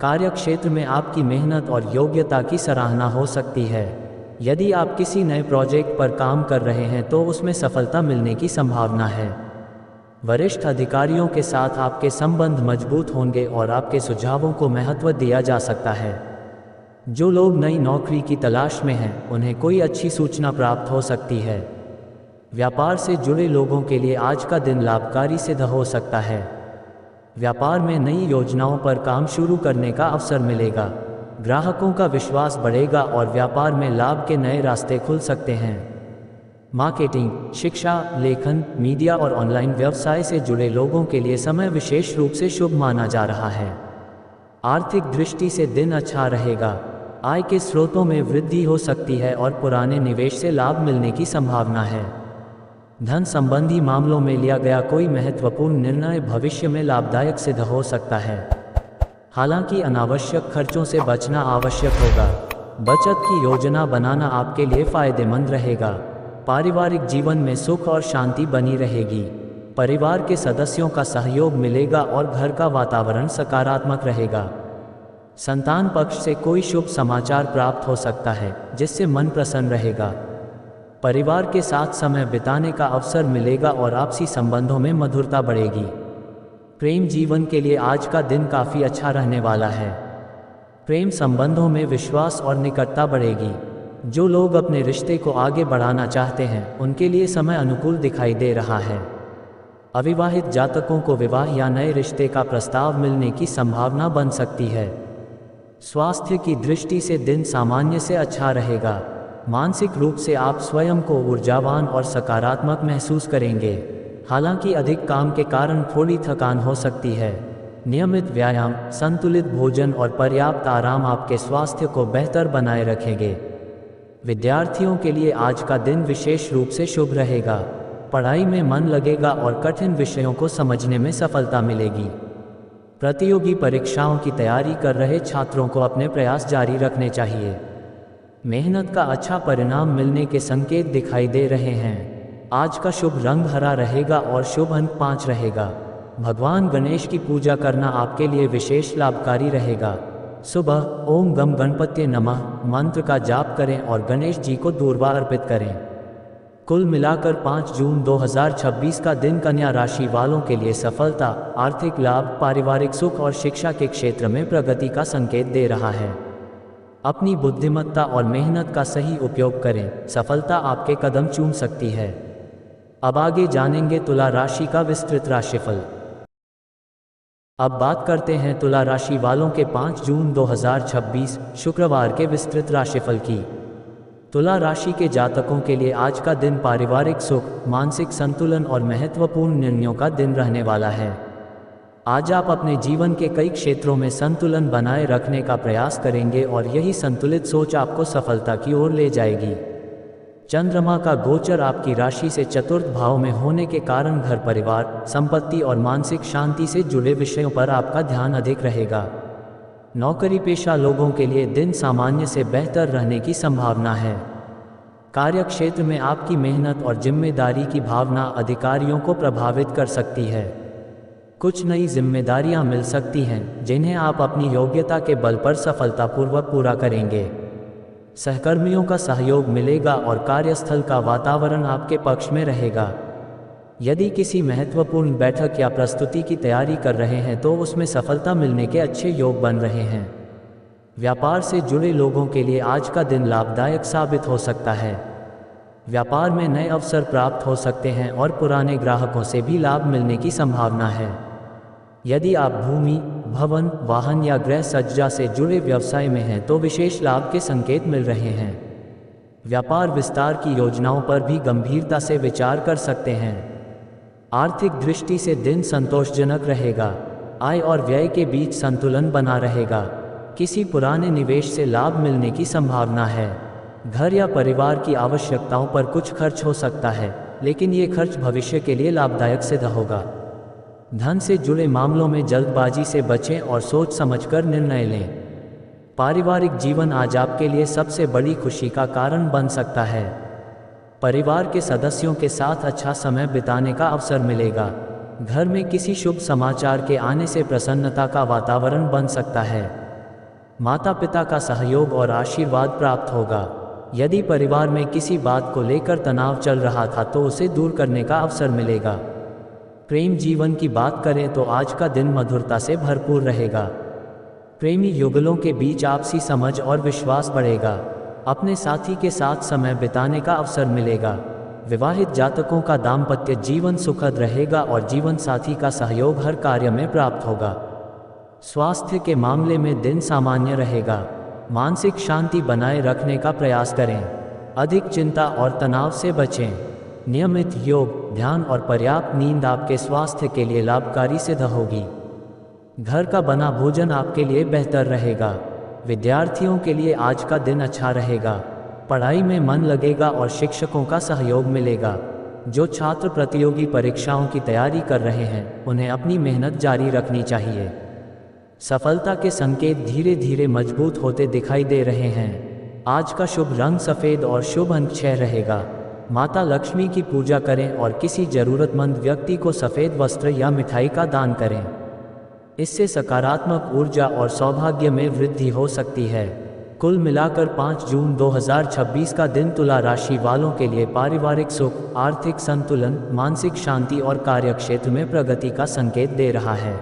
A: कार्य क्षेत्र में आपकी मेहनत और योग्यता की सराहना हो सकती है। यदि आप किसी नए प्रोजेक्ट पर काम कर रहे हैं तो उसमें सफलता मिलने की संभावना है। वरिष्ठ अधिकारियों के साथ आपके संबंध मजबूत होंगे और आपके सुझावों को महत्व दिया जा सकता है। जो लोग नई नौकरी की तलाश में हैं, उन्हें कोई अच्छी सूचना प्राप्त हो सकती है। व्यापार से जुड़े लोगों के लिए आज का दिन लाभकारी सिद्ध हो सकता है। व्यापार में नई योजनाओं पर काम शुरू करने का अवसर मिलेगा। ग्राहकों का विश्वास बढ़ेगा और व्यापार में लाभ के नए रास्ते खुल सकते हैं। मार्केटिंग, शिक्षा, लेखन, मीडिया और ऑनलाइन व्यवसाय से जुड़े लोगों के लिए समय विशेष रूप से शुभ माना जा रहा है। आर्थिक दृष्टि से दिन अच्छा रहेगा। आय के स्रोतों में वृद्धि हो सकती है और पुराने निवेश से लाभ मिलने की संभावना है। धन संबंधी मामलों में लिया गया कोई महत्वपूर्ण निर्णय भविष्य में लाभदायक सिद्ध हो सकता है। हालांकि अनावश्यक खर्चों से बचना आवश्यक होगा। बचत की योजना बनाना आपके लिए फायदेमंद रहेगा। पारिवारिक जीवन में सुख और शांति बनी रहेगी। परिवार के सदस्यों का सहयोग मिलेगा और घर का वातावरण सकारात्मक रहेगा। संतान पक्ष से कोई शुभ समाचार प्राप्त हो सकता है, जिससे मन प्रसन्न रहेगा। परिवार के साथ समय बिताने का अवसर मिलेगा और आपसी संबंधों में मधुरता बढ़ेगी। प्रेम जीवन के लिए आज का दिन काफ़ी अच्छा रहने वाला है। प्रेम संबंधों में विश्वास और निकटता बढ़ेगी। जो लोग अपने रिश्ते को आगे बढ़ाना चाहते हैं, उनके लिए समय अनुकूल दिखाई दे रहा है। अविवाहित जातकों को विवाह या नए रिश्ते का प्रस्ताव मिलने की संभावना बन सकती है। स्वास्थ्य की दृष्टि से दिन सामान्य से अच्छा रहेगा। मानसिक रूप से आप स्वयं को ऊर्जावान और सकारात्मक महसूस करेंगे। हालांकि अधिक काम के कारण थोड़ी थकान हो सकती है। नियमित व्यायाम, संतुलित भोजन और पर्याप्त आराम आपके स्वास्थ्य को बेहतर बनाए रखेंगे। विद्यार्थियों के लिए आज का दिन विशेष रूप से शुभ रहेगा। पढ़ाई में मन लगेगा और कठिन विषयों को समझने में सफलता मिलेगी। प्रतियोगी परीक्षाओं की तैयारी कर रहे छात्रों को अपने प्रयास जारी रखने चाहिए। मेहनत का अच्छा परिणाम मिलने के संकेत दिखाई दे रहे हैं। आज का शुभ रंग हरा रहेगा और शुभ अंक 5 रहेगा। भगवान गणेश की पूजा करना आपके लिए विशेष लाभकारी रहेगा। सुबह ओम गम गणपत्ये नमः मंत्र का जाप करें और गणेश जी को दूर्वा अर्पित करें। कुल मिलाकर 5 जून 2026 का दिन कन्या राशि वालों के लिए सफलता, आर्थिक लाभ, पारिवारिक सुख और शिक्षा के क्षेत्र में प्रगति का संकेत दे रहा है। अपनी बुद्धिमत्ता और मेहनत का सही उपयोग करें, सफलता आपके कदम चूम सकती है। अब आगे जानेंगे तुला राशि का विस्तृत राशिफल। अब बात करते हैं तुला राशि वालों के 5 जून 2026 शुक्रवार के विस्तृत राशिफल की। तुला राशि के जातकों के लिए आज का दिन पारिवारिक सुख, मानसिक संतुलन और महत्वपूर्ण निर्णयों का दिन रहने वाला है। आज आप अपने जीवन के कई क्षेत्रों में संतुलन बनाए रखने का प्रयास करेंगे और यही संतुलित सोच आपको सफलता की ओर ले जाएगी। चंद्रमा का गोचर आपकी राशि से चतुर्थ भाव में होने के कारण घर परिवार, संपत्ति और मानसिक शांति से जुड़े विषयों पर आपका ध्यान अधिक रहेगा। नौकरी पेशा लोगों के लिए दिन सामान्य से बेहतर रहने की संभावना है। कार्य क्षेत्र में आपकी मेहनत और जिम्मेदारी की भावना अधिकारियों को प्रभावित कर सकती है। कुछ नई जिम्मेदारियां मिल सकती हैं जिन्हें आप अपनी योग्यता के बल पर सफलतापूर्वक पूरा करेंगे। सहकर्मियों का सहयोग मिलेगा और कार्यस्थल का वातावरण आपके पक्ष में रहेगा। यदि किसी महत्वपूर्ण बैठक या प्रस्तुति की तैयारी कर रहे हैं तो उसमें सफलता मिलने के अच्छे योग बन रहे हैं। व्यापार से जुड़े लोगों के लिए आज का दिन लाभदायक साबित हो सकता है। व्यापार में नए अवसर प्राप्त हो सकते हैं और पुराने ग्राहकों से भी लाभ मिलने की संभावना है। यदि आप भूमि, भवन, वाहन या गृह सज्जा से जुड़े व्यवसाय में हैं तो विशेष लाभ के संकेत मिल रहे हैं। व्यापार विस्तार की योजनाओं पर भी गंभीरता से विचार कर सकते हैं। आर्थिक दृष्टि से दिन संतोषजनक रहेगा। आय और व्यय के बीच संतुलन बना रहेगा। किसी पुराने निवेश से लाभ मिलने की संभावना है। घर या परिवार की आवश्यकताओं पर कुछ खर्च हो सकता है, लेकिन ये खर्च भविष्य के लिए लाभदायक सिद्ध होगा। धन से जुड़े मामलों में जल्दबाजी से बचें और सोच समझकर निर्णय लें। पारिवारिक जीवन आज आपके लिए सबसे बड़ी खुशी का कारण बन सकता है। परिवार के सदस्यों के साथ अच्छा समय बिताने का अवसर मिलेगा। घर में किसी शुभ समाचार के आने से प्रसन्नता का वातावरण बन सकता है। माता पिता का सहयोग और आशीर्वाद प्राप्त होगा। यदि परिवार में किसी बात को लेकर तनाव चल रहा था तो उसे दूर करने का अवसर मिलेगा। प्रेम जीवन की बात करें तो आज का दिन मधुरता से भरपूर रहेगा। प्रेमी युगलों के बीच आपसी समझ और विश्वास बढ़ेगा। अपने साथी के साथ समय बिताने का अवसर मिलेगा। विवाहित जातकों का दाम्पत्य जीवन सुखद रहेगा और जीवन साथी का सहयोग हर कार्य में प्राप्त होगा। स्वास्थ्य के मामले में दिन सामान्य रहेगा। मानसिक शांति बनाए रखने का प्रयास करें। अधिक चिंता और तनाव से बचें। नियमित योग, ध्यान और पर्याप्त नींद आपके स्वास्थ्य के लिए लाभकारी सिद्ध होगी। घर का बना भोजन आपके लिए बेहतर रहेगा। विद्यार्थियों के लिए आज का दिन अच्छा रहेगा। पढ़ाई में मन लगेगा और शिक्षकों का सहयोग मिलेगा। जो छात्र प्रतियोगी परीक्षाओं की तैयारी कर रहे हैं उन्हें अपनी मेहनत जारी रखनी चाहिए। सफलता के संकेत धीरे धीरे मजबूत होते दिखाई दे रहे हैं। आज का शुभ रंग सफ़ेद और शुभ अंक 6 रहेगा। माता लक्ष्मी की पूजा करें और किसी जरूरतमंद व्यक्ति को सफ़ेद वस्त्र या मिठाई का दान करें। इससे सकारात्मक ऊर्जा और सौभाग्य में वृद्धि हो सकती है। कुल मिलाकर 5 जून 2026 का दिन तुला राशि वालों के लिए पारिवारिक सुख, आर्थिक संतुलन, मानसिक शांति और कार्यक्षेत्र में प्रगति का संकेत दे रहा है।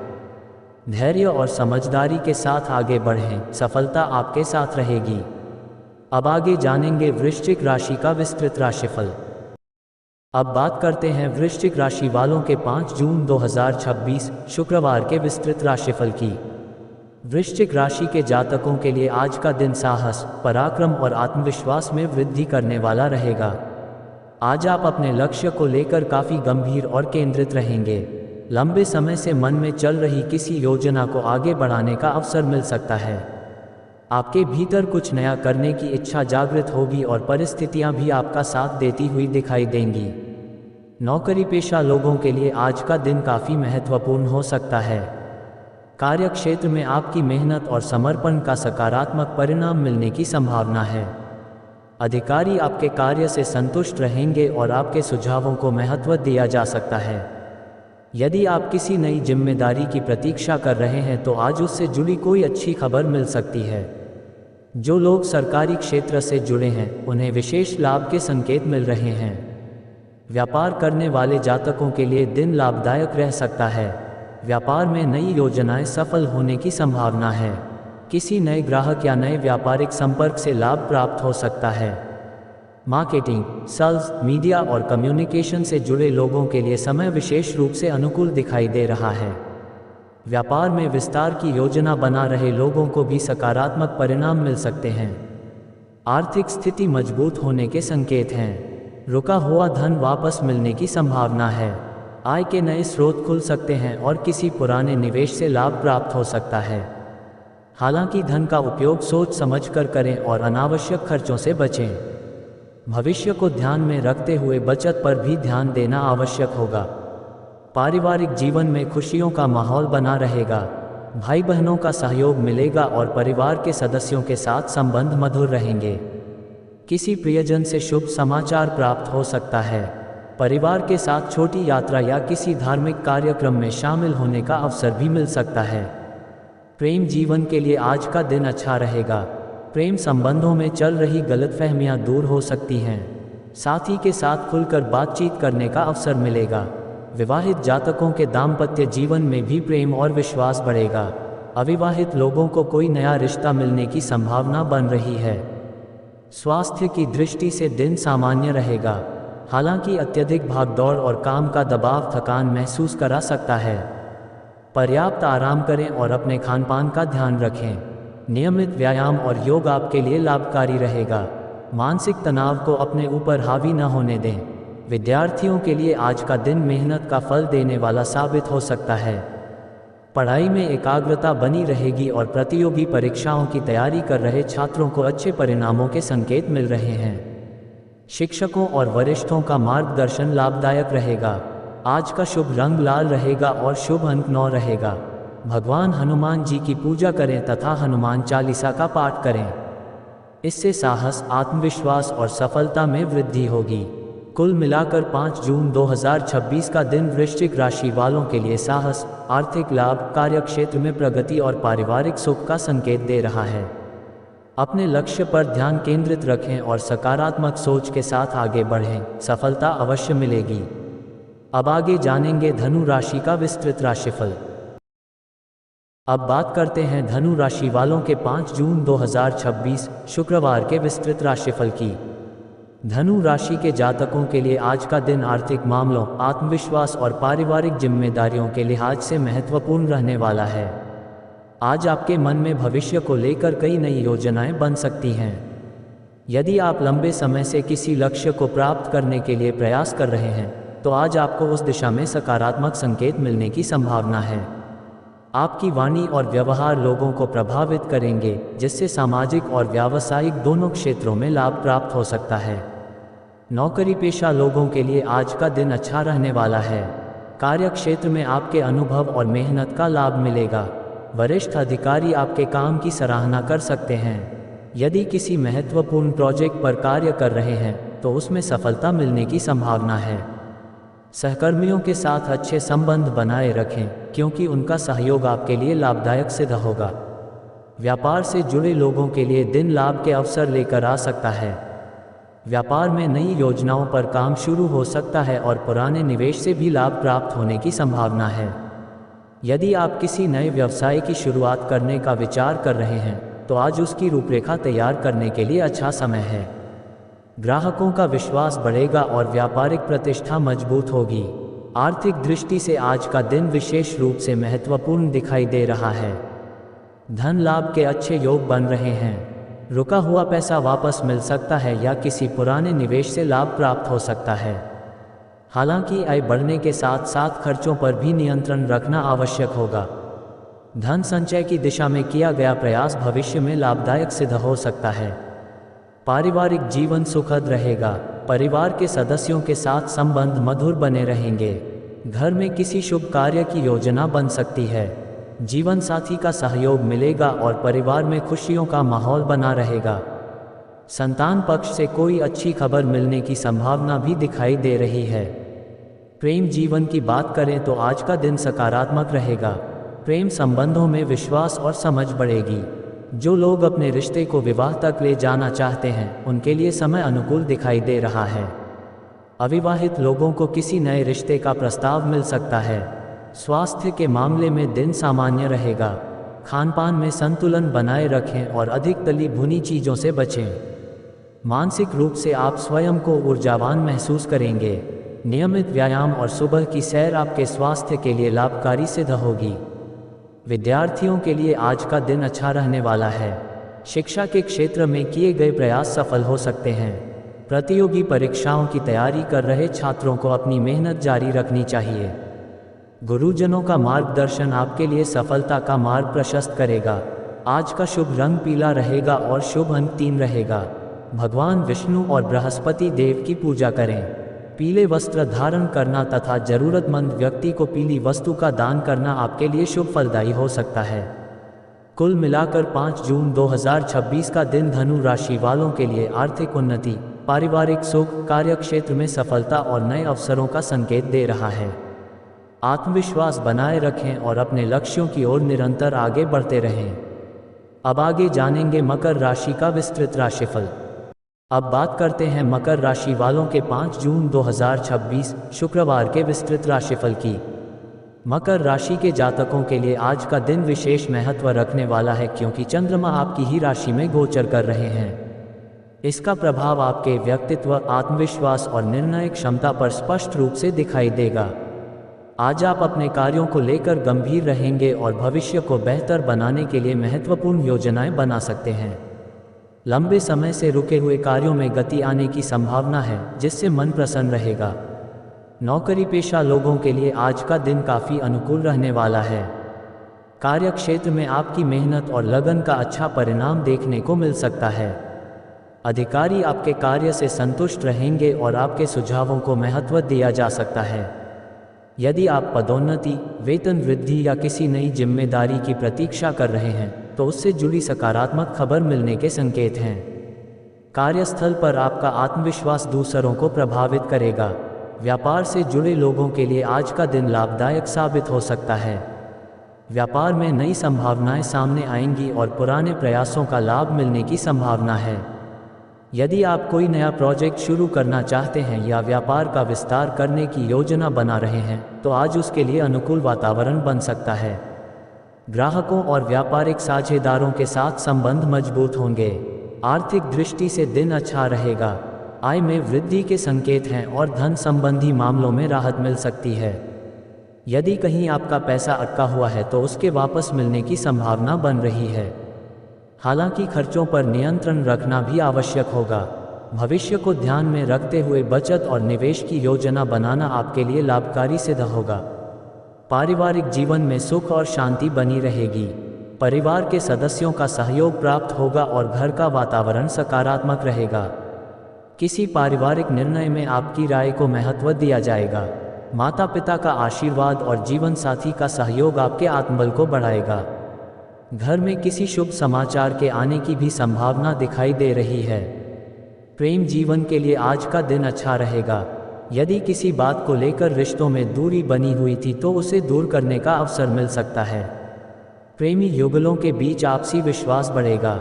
A: धैर्य और समझदारी के साथ आगे बढ़ें, सफलता आपके साथ रहेगी। अब आगे जानेंगे वृश्चिक राशि का विस्तृत राशिफल। अब बात करते हैं वृश्चिक राशि वालों के 5 जून 2026 शुक्रवार के विस्तृत राशिफल की। वृश्चिक राशि के जातकों के लिए आज का दिन साहस, पराक्रम और आत्मविश्वास में वृद्धि करने वाला रहेगा। आज आप अपने लक्ष्य को लेकर काफ़ी गंभीर और केंद्रित रहेंगे। लंबे समय से मन में चल रही किसी योजना को आगे बढ़ाने का अवसर मिल सकता है। आपके भीतर कुछ नया करने की इच्छा जागृत होगी और परिस्थितियां भी आपका साथ देती हुई दिखाई देंगी। नौकरी पेशा लोगों के लिए आज का दिन काफ़ी महत्वपूर्ण हो सकता है। कार्यक्षेत्र में आपकी मेहनत और समर्पण का सकारात्मक परिणाम मिलने की संभावना है। अधिकारी आपके कार्य से संतुष्ट रहेंगे और आपके सुझावों को महत्व दिया जा सकता है। यदि आप किसी नई जिम्मेदारी की प्रतीक्षा कर रहे हैं तो आज उससे जुड़ी कोई अच्छी खबर मिल सकती है। जो लोग सरकारी क्षेत्र से जुड़े हैं उन्हें विशेष लाभ के संकेत मिल रहे हैं। व्यापार करने वाले जातकों के लिए दिन लाभदायक रह सकता है। व्यापार में नई योजनाएं सफल होने की संभावना है। किसी नए ग्राहक या नए व्यापारिक संपर्क से लाभ प्राप्त हो सकता है। मार्केटिंग, सेल्स, मीडिया और कम्युनिकेशन से जुड़े लोगों के लिए समय विशेष रूप से अनुकूल दिखाई दे रहा है। व्यापार में विस्तार की योजना बना रहे लोगों को भी सकारात्मक परिणाम मिल सकते हैं। आर्थिक स्थिति मजबूत होने के संकेत हैं। रुका हुआ धन वापस मिलने की संभावना है। आय के नए स्रोत खुल सकते हैं और किसी पुराने निवेश से लाभ प्राप्त हो सकता है। हालांकि धन का उपयोग सोच समझकर करें और अनावश्यक खर्चों से बचें। भविष्य को ध्यान में रखते हुए बचत पर भी ध्यान देना आवश्यक होगा। पारिवारिक जीवन में खुशियों का माहौल बना रहेगा। भाई बहनों का सहयोग मिलेगा और परिवार के सदस्यों के साथ संबंध मधुर रहेंगे। किसी प्रियजन से शुभ समाचार प्राप्त हो सकता है। परिवार के साथ छोटी यात्रा या किसी धार्मिक कार्यक्रम में शामिल होने का अवसर भी मिल सकता है। प्रेम जीवन के लिए आज का दिन अच्छा रहेगा। प्रेम संबंधों में चल रही गलतफहमियां दूर हो सकती हैं। साथी के साथ खुलकर बातचीत करने का अवसर मिलेगा। विवाहित जातकों के दाम्पत्य जीवन में भी प्रेम और विश्वास बढ़ेगा। अविवाहित लोगों को कोई नया रिश्ता मिलने की संभावना बन रही है। स्वास्थ्य की दृष्टि से दिन सामान्य रहेगा। हालांकि अत्यधिक भागदौड़ और काम का दबाव थकान महसूस करा सकता है। पर्याप्त आराम करें और अपने खानपान का ध्यान रखें। नियमित व्यायाम और योग आपके लिए लाभकारी रहेगा। मानसिक तनाव को अपने ऊपर हावी न होने दें। विद्यार्थियों के लिए आज का दिन मेहनत का फल देने वाला साबित हो सकता है। पढ़ाई में एकाग्रता बनी रहेगी और प्रतियोगी परीक्षाओं की तैयारी कर रहे छात्रों को अच्छे परिणामों के संकेत मिल रहे हैं। शिक्षकों और वरिष्ठों का मार्गदर्शन लाभदायक रहेगा। आज का शुभ रंग लाल रहेगा और शुभ अंक 9 रहेगा। भगवान हनुमान जी की पूजा करें तथा हनुमान चालीसा का पाठ करें। इससे साहस, आत्मविश्वास और सफलता में वृद्धि होगी। कुल मिलाकर 5 जून 2026 का दिन वृश्चिक राशि वालों के लिए साहस, आर्थिक लाभ, कार्यक्षेत्र में प्रगति और पारिवारिक सुख का संकेत दे रहा है। अपने लक्ष्य पर ध्यान केंद्रित रखें और सकारात्मक सोच के साथ आगे बढ़ें। सफलता अवश्य मिलेगी। अब आगे जानेंगे धनु राशि का विस्तृत राशिफल। अब बात करते हैं धनु राशि वालों के 5 जून 2026 शुक्रवार के विस्तृत राशिफल की। धनु राशि के जातकों के लिए आज का दिन आर्थिक मामलों, आत्मविश्वास और पारिवारिक जिम्मेदारियों के लिहाज से महत्वपूर्ण रहने वाला है। आज आपके मन में भविष्य को लेकर कई नई योजनाएं बन सकती हैं। यदि आप लंबे समय से किसी लक्ष्य को प्राप्त करने के लिए प्रयास कर रहे हैं तो आज आपको उस दिशा में सकारात्मक संकेत मिलने की संभावना है। आपकी वाणी और व्यवहार लोगों को प्रभावित करेंगे, जिससे सामाजिक और व्यावसायिक दोनों क्षेत्रों में लाभ प्राप्त हो सकता है। नौकरी पेशा लोगों के लिए आज का दिन अच्छा रहने वाला है। कार्य क्षेत्र में आपके अनुभव और मेहनत का लाभ मिलेगा। वरिष्ठ अधिकारी आपके काम की सराहना कर सकते हैं। यदि किसी महत्वपूर्ण प्रोजेक्ट पर कार्य कर रहे हैं तो उसमें सफलता मिलने की संभावना है। सहकर्मियों के साथ अच्छे संबंध बनाए रखें, क्योंकि उनका सहयोग आपके लिए लाभदायक सिद्ध होगा। व्यापार से जुड़े लोगों के लिए दिन लाभ के अवसर लेकर आ सकता है। व्यापार में नई योजनाओं पर काम शुरू हो सकता है और पुराने निवेश से भी लाभ प्राप्त होने की संभावना है। यदि आप किसी नए व्यवसाय की शुरुआत करने का विचार कर रहे हैं तो आज उसकी रूपरेखा तैयार करने के लिए अच्छा समय है। ग्राहकों का विश्वास बढ़ेगा और व्यापारिक प्रतिष्ठा मजबूत होगी। आर्थिक दृष्टि से आज का दिन विशेष रूप से महत्वपूर्ण दिखाई दे रहा है। धन लाभ के अच्छे योग बन रहे हैं। रुका हुआ पैसा वापस मिल सकता है या किसी पुराने निवेश से लाभ प्राप्त हो सकता है। हालांकि आय बढ़ने के साथ साथ खर्चों पर भी नियंत्रण रखना आवश्यक होगा। धन संचय की दिशा में किया गया प्रयास भविष्य में लाभदायक सिद्ध हो सकता है। पारिवारिक जीवन सुखद रहेगा। परिवार के सदस्यों के साथ संबंध मधुर बने रहेंगे। घर में किसी शुभ कार्य की योजना बन सकती है। जीवन साथी का सहयोग मिलेगा और परिवार में खुशियों का माहौल बना रहेगा। संतान पक्ष से कोई अच्छी खबर मिलने की संभावना भी दिखाई दे रही है। प्रेम जीवन की बात करें तो आज का दिन सकारात्मक रहेगा। प्रेम संबंधों में विश्वास और समझ बढ़ेगी। जो लोग अपने रिश्ते को विवाह तक ले जाना चाहते हैं उनके लिए समय अनुकूल दिखाई दे रहा है। अविवाहित लोगों को किसी नए रिश्ते का प्रस्ताव मिल सकता है। स्वास्थ्य के मामले में दिन सामान्य रहेगा। खानपान में संतुलन बनाए रखें और अधिक तली भुनी चीज़ों से बचें। मानसिक रूप से आप स्वयं को ऊर्जावान महसूस करेंगे। नियमित व्यायाम और सुबह की सैर आपके स्वास्थ्य के लिए लाभकारी सिद्ध होगी। विद्यार्थियों के लिए आज का दिन अच्छा रहने वाला है। शिक्षा के क्षेत्र में किए गए प्रयास सफल हो सकते हैं। प्रतियोगी परीक्षाओं की तैयारी कर रहे छात्रों को अपनी मेहनत जारी रखनी चाहिए। गुरुजनों का मार्गदर्शन आपके लिए सफलता का मार्ग प्रशस्त करेगा। आज का शुभ रंग पीला रहेगा और शुभ अंक 3 रहेगा। भगवान विष्णु और बृहस्पति देव की पूजा करें। पीले वस्त्र धारण करना तथा जरूरतमंद व्यक्ति को पीली वस्तु का दान करना आपके लिए शुभ फलदायी हो सकता है। कुल मिलाकर 5 जून 2026 का दिन धनु राशि वालों के लिए आर्थिक उन्नति, पारिवारिक सुख, कार्यक्षेत्र में सफलता और नए अवसरों का संकेत दे रहा है। आत्मविश्वास बनाए रखें और अपने लक्ष्यों की ओर निरंतर आगे बढ़ते रहें। अब आगे जानेंगे मकर राशि का विस्तृत राशिफल। अब बात करते हैं मकर राशि वालों के 5 जून 2026 शुक्रवार के विस्तृत राशिफल की। मकर राशि के जातकों के लिए आज का दिन विशेष महत्व रखने वाला है, क्योंकि चंद्रमा आपकी ही राशि में गोचर कर रहे हैं। इसका प्रभाव आपके व्यक्तित्व, आत्मविश्वास और निर्णय क्षमता पर स्पष्ट रूप से दिखाई देगा। आज आप अपने कार्यों को लेकर गंभीर रहेंगे और भविष्य को बेहतर बनाने के लिए महत्वपूर्ण योजनाएं बना सकते हैं। लंबे समय से रुके हुए कार्यों में गति आने की संभावना है, जिससे मन प्रसन्न रहेगा। नौकरी पेशा लोगों के लिए आज का दिन काफ़ी अनुकूल रहने वाला है। कार्यक्षेत्र में आपकी मेहनत और लगन का अच्छा परिणाम देखने को मिल सकता है। अधिकारी आपके कार्य से संतुष्ट रहेंगे और आपके सुझावों को महत्व दिया जा सकता है। यदि आप पदोन्नति, वेतन वृद्धि या किसी नई जिम्मेदारी की प्रतीक्षा कर रहे हैं, तो उससे जुड़ी सकारात्मक खबर मिलने के संकेत हैं। कार्यस्थल पर आपका आत्मविश्वास दूसरों को प्रभावित करेगा। व्यापार से जुड़े लोगों के लिए आज का दिन लाभदायक साबित हो सकता है। व्यापार में नई संभावनाएं सामने आएंगी और पुराने प्रयासों का लाभ मिलने की संभावना है। यदि आप कोई नया प्रोजेक्ट शुरू करना चाहते हैं या व्यापार का विस्तार करने की योजना बना रहे हैं, तो आज उसके लिए अनुकूल वातावरण बन सकता है। ग्राहकों और व्यापारिक साझेदारों के साथ संबंध मजबूत होंगे। आर्थिक दृष्टि से दिन अच्छा रहेगा। आय में वृद्धि के संकेत हैं और धन संबंधी मामलों में राहत मिल सकती है। यदि कहीं आपका पैसा अटका हुआ है तो उसके वापस मिलने की संभावना बन रही है। हालांकि खर्चों पर नियंत्रण रखना भी आवश्यक होगा। भविष्य को ध्यान में रखते हुए बचत और निवेश की योजना बनाना आपके लिए लाभकारी सिद्ध होगा। पारिवारिक जीवन में सुख और शांति बनी रहेगी। परिवार के सदस्यों का सहयोग प्राप्त होगा और घर का वातावरण सकारात्मक रहेगा। किसी पारिवारिक निर्णय में आपकी राय को महत्व दिया जाएगा। माता पिता का आशीर्वाद और जीवन साथी का सहयोग आपके आत्मबल को बढ़ाएगा। घर में किसी शुभ समाचार के आने की भी संभावना दिखाई दे रही है। प्रेम जीवन के लिए आज का दिन अच्छा रहेगा। यदि किसी बात को लेकर रिश्तों में दूरी बनी हुई थी तो उसे दूर करने का अवसर मिल सकता है। प्रेमी युगलों के बीच आपसी विश्वास बढ़ेगा।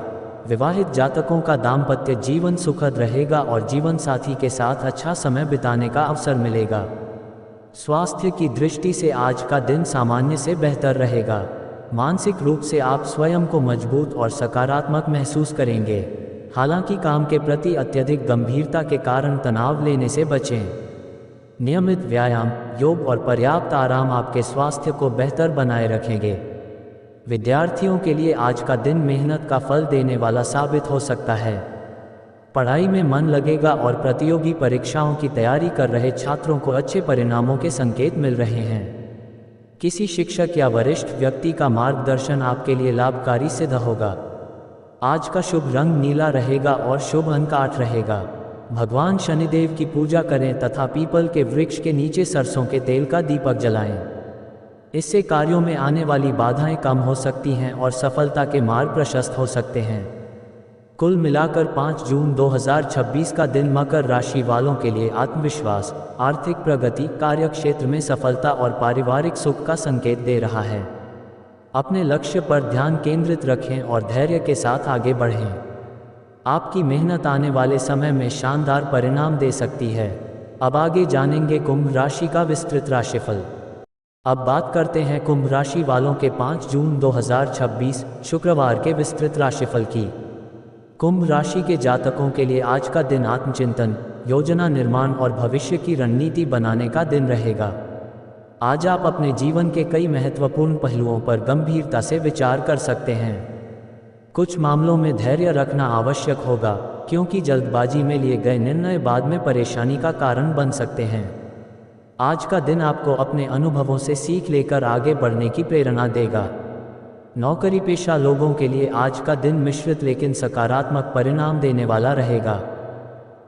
A: विवाहित जातकों का दाम्पत्य जीवन सुखद रहेगा और जीवन साथी के साथ अच्छा समय बिताने का अवसर मिलेगा। स्वास्थ्य की दृष्टि से आज का दिन सामान्य से बेहतर रहेगा। मानसिक रूप से आप स्वयं को मजबूत और सकारात्मक महसूस करेंगे। हालांकि काम के प्रति अत्यधिक गंभीरता के कारण तनाव लेने से बचें। नियमित व्यायाम, योग और पर्याप्त आराम आपके स्वास्थ्य को बेहतर बनाए रखेंगे। विद्यार्थियों के लिए आज का दिन मेहनत का फल देने वाला साबित हो सकता है। पढ़ाई में मन लगेगा और प्रतियोगी परीक्षाओं की तैयारी कर रहे छात्रों को अच्छे परिणामों के संकेत मिल रहे हैं। किसी शिक्षक या वरिष्ठ व्यक्ति का मार्गदर्शन आपके लिए लाभकारी सिद्ध होगा। आज का शुभ रंग नीला रहेगा और शुभ अंक 8 रहेगा। भगवान शनिदेव की पूजा करें तथा पीपल के वृक्ष के नीचे सरसों के तेल का दीपक जलाएं। इससे कार्यों में आने वाली बाधाएं कम हो सकती हैं और सफलता के मार्ग प्रशस्त हो सकते हैं। कुल मिलाकर 5 जून 2026 का दिन मकर राशि वालों के लिए आत्मविश्वास, आर्थिक प्रगति, कार्यक्षेत्र में सफलता और पारिवारिक सुख का संकेत दे रहा है। अपने लक्ष्य पर ध्यान केंद्रित रखें और धैर्य के साथ आगे बढ़ें। आपकी मेहनत आने वाले समय में शानदार परिणाम दे सकती है। अब आगे जानेंगे कुंभ राशि का विस्तृत राशिफल। अब बात करते हैं कुंभ राशि वालों के 5 जून 2026 शुक्रवार के विस्तृत राशिफल की। कुंभ राशि के जातकों के लिए आज का दिन आत्मचिंतन, योजना निर्माण और भविष्य की रणनीति बनाने का दिन रहेगा। आज आप अपने जीवन के कई महत्वपूर्ण पहलुओं पर गंभीरता से विचार कर सकते हैं। कुछ मामलों में धैर्य रखना आवश्यक होगा, क्योंकि जल्दबाजी में लिए गए निर्णय बाद में परेशानी का कारण बन सकते हैं। आज का दिन आपको अपने अनुभवों से सीख लेकर आगे बढ़ने की प्रेरणा देगा। नौकरी पेशा लोगों के लिए आज का दिन मिश्रित लेकिन सकारात्मक परिणाम देने वाला रहेगा।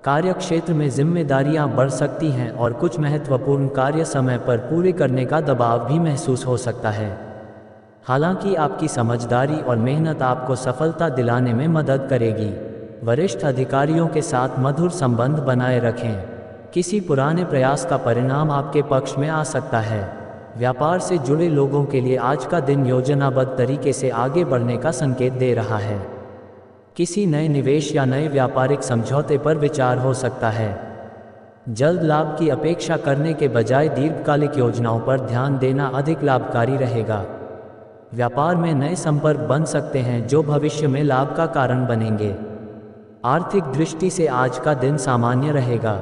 A: कार्य क्षेत्र में जिम्मेदारियां बढ़ सकती हैं और कुछ महत्वपूर्ण कार्य समय पर पूरे करने का दबाव भी महसूस हो सकता है। हालांकि आपकी समझदारी और मेहनत आपको सफलता दिलाने में मदद करेगी। वरिष्ठ अधिकारियों के साथ मधुर संबंध बनाए रखें। किसी पुराने प्रयास का परिणाम आपके पक्ष में आ सकता है। व्यापार से जुड़े लोगों के लिए आज का दिन योजनाबद्ध तरीके से आगे बढ़ने का संकेत दे रहा है। किसी नए निवेश या नए व्यापारिक समझौते पर विचार हो सकता है। जल्द लाभ की अपेक्षा करने के बजाय दीर्घकालिक योजनाओं पर ध्यान देना अधिक लाभकारी रहेगा। व्यापार में नए संपर्क बन सकते हैं जो भविष्य में लाभ का कारण बनेंगे। आर्थिक दृष्टि से आज का दिन सामान्य रहेगा।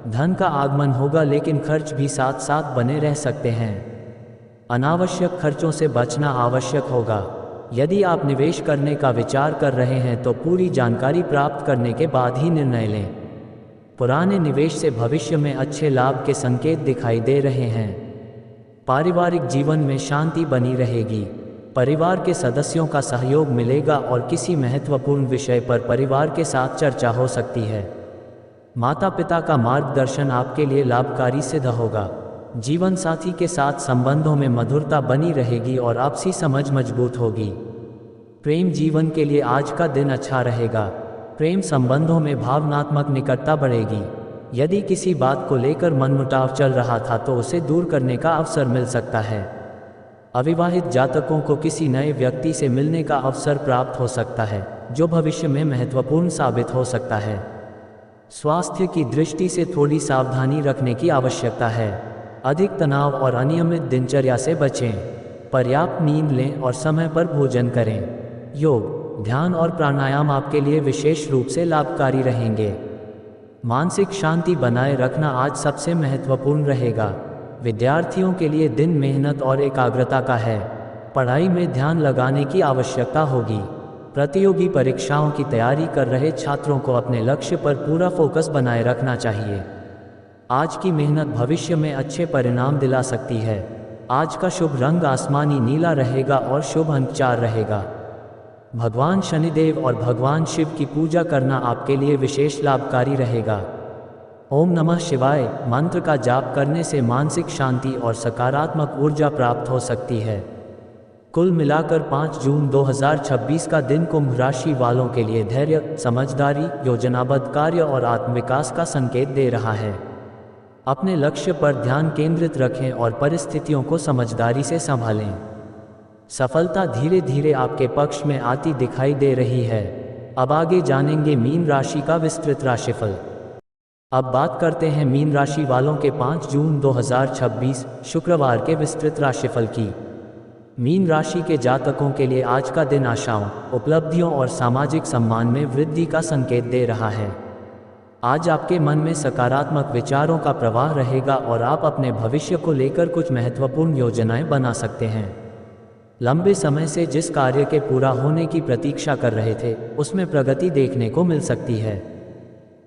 A: धन का आगमन होगा लेकिन खर्च भी साथ साथ बने रह सकते हैं। अनावश्यक खर्चों से बचना आवश्यक होगा। यदि आप निवेश करने का विचार कर रहे हैं तो पूरी जानकारी प्राप्त करने के बाद ही निर्णय लें। पुराने निवेश से भविष्य में अच्छे लाभ के संकेत दिखाई दे रहे हैं। पारिवारिक जीवन में शांति बनी रहेगी। परिवार के सदस्यों का सहयोग मिलेगा और किसी महत्वपूर्ण विषय पर परिवार के साथ चर्चा हो सकती है। माता पिता का मार्गदर्शन आपके लिए लाभकारी सिद्ध होगा। जीवन साथी के साथ संबंधों में मधुरता बनी रहेगी और आपसी समझ मजबूत होगी। प्रेम जीवन के लिए आज का दिन अच्छा रहेगा। प्रेम संबंधों में भावनात्मक निकटता बढ़ेगी। यदि किसी बात को लेकर मनमुटाव चल रहा था तो उसे दूर करने का अवसर मिल सकता है। अविवाहित जातकों को किसी नए व्यक्ति से मिलने का अवसर प्राप्त हो सकता है, जो भविष्य में महत्वपूर्ण साबित हो सकता है। स्वास्थ्य की दृष्टि से थोड़ी सावधानी रखने की आवश्यकता है। अधिक तनाव और अनियमित दिनचर्या से बचें। पर्याप्त नींद लें और समय पर भोजन करें। योग, ध्यान और प्राणायाम आपके लिए विशेष रूप से लाभकारी रहेंगे। मानसिक शांति बनाए रखना आज सबसे महत्वपूर्ण रहेगा। विद्यार्थियों के लिए दिन मेहनत और एकाग्रता का है। पढ़ाई में ध्यान लगाने की आवश्यकता होगी। प्रतियोगी परीक्षाओं की तैयारी कर रहे छात्रों को अपने लक्ष्य पर पूरा फोकस बनाए रखना चाहिए। आज की मेहनत भविष्य में अच्छे परिणाम दिला सकती है। आज का शुभ रंग आसमानी नीला रहेगा और शुभ अंक 4 रहेगा। भगवान शनिदेव और भगवान शिव की पूजा करना आपके लिए विशेष लाभकारी रहेगा। ओम नमः शिवाय मंत्र का जाप करने से मानसिक शांति और सकारात्मक ऊर्जा प्राप्त हो सकती है। कुल मिलाकर 5 जून 2026 का दिन कुंभ राशि वालों के लिए धैर्य, समझदारी, योजनाबद्ध कार्य और आत्मविकास का संकेत दे रहा है। अपने लक्ष्य पर ध्यान केंद्रित रखें और परिस्थितियों को समझदारी से संभालें। सफलता धीरे धीरे आपके पक्ष में आती दिखाई दे रही है। अब आगे जानेंगे मीन राशि का विस्तृत राशिफल। अब बात करते हैं मीन राशि वालों के 5 जून 2026 शुक्रवार के विस्तृत राशिफल की। मीन राशि के जातकों के लिए आज का दिन आशाओं, उपलब्धियों और सामाजिक सम्मान में वृद्धि का संकेत दे रहा है। आज आपके मन में सकारात्मक विचारों का प्रवाह रहेगा और आप अपने भविष्य को लेकर कुछ महत्वपूर्ण योजनाएं बना सकते हैं। लंबे समय से जिस कार्य के पूरा होने की प्रतीक्षा कर रहे थे, उसमें प्रगति देखने को मिल सकती है।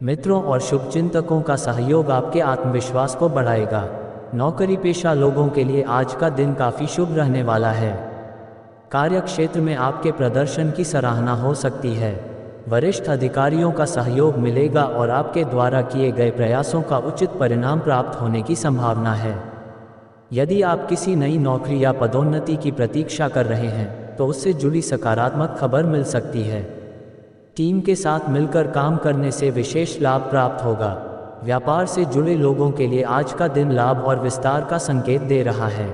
A: मित्रों और शुभचिंतकों का सहयोग आपके आत्मविश्वास को बढ़ाएगा। नौकरी पेशा लोगों के लिए आज का दिन काफ़ी शुभ रहने वाला है। कार्य क्षेत्र में आपके प्रदर्शन की सराहना हो सकती है। वरिष्ठ अधिकारियों का सहयोग मिलेगा और आपके द्वारा किए गए प्रयासों का उचित परिणाम प्राप्त होने की संभावना है। यदि आप किसी नई नौकरी या पदोन्नति की प्रतीक्षा कर रहे हैं तो उससे जुड़ी सकारात्मक खबर मिल सकती है। टीम के साथ मिलकर काम करने से विशेष लाभ प्राप्त होगा। व्यापार से जुड़े लोगों के लिए आज का दिन लाभ और विस्तार का संकेत दे रहा है।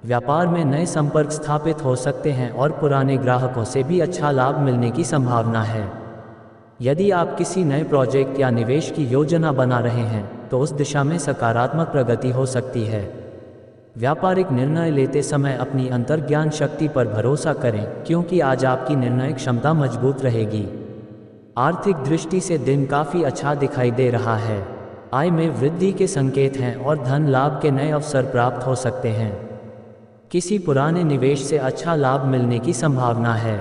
A: व्यापार में नए संपर्क स्थापित हो सकते हैं और पुराने ग्राहकों से भी अच्छा लाभ मिलने की संभावना है। यदि आप किसी नए प्रोजेक्ट या निवेश की योजना बना रहे हैं तो तो उस दिशा में सकारात्मक प्रगति हो सकती है। व्यापारिक निर्णय लेते समय अपनी अंतर्ज्ञान शक्ति पर भरोसा करें, क्योंकि आज आपकी निर्णय क्षमता मजबूत रहेगी। आर्थिक दृष्टि से दिन काफ़ी अच्छा दिखाई दे रहा है। आय में वृद्धि के संकेत हैं और धन लाभ के नए अवसर प्राप्त हो सकते हैं। किसी पुराने निवेश से अच्छा लाभ मिलने की संभावना है।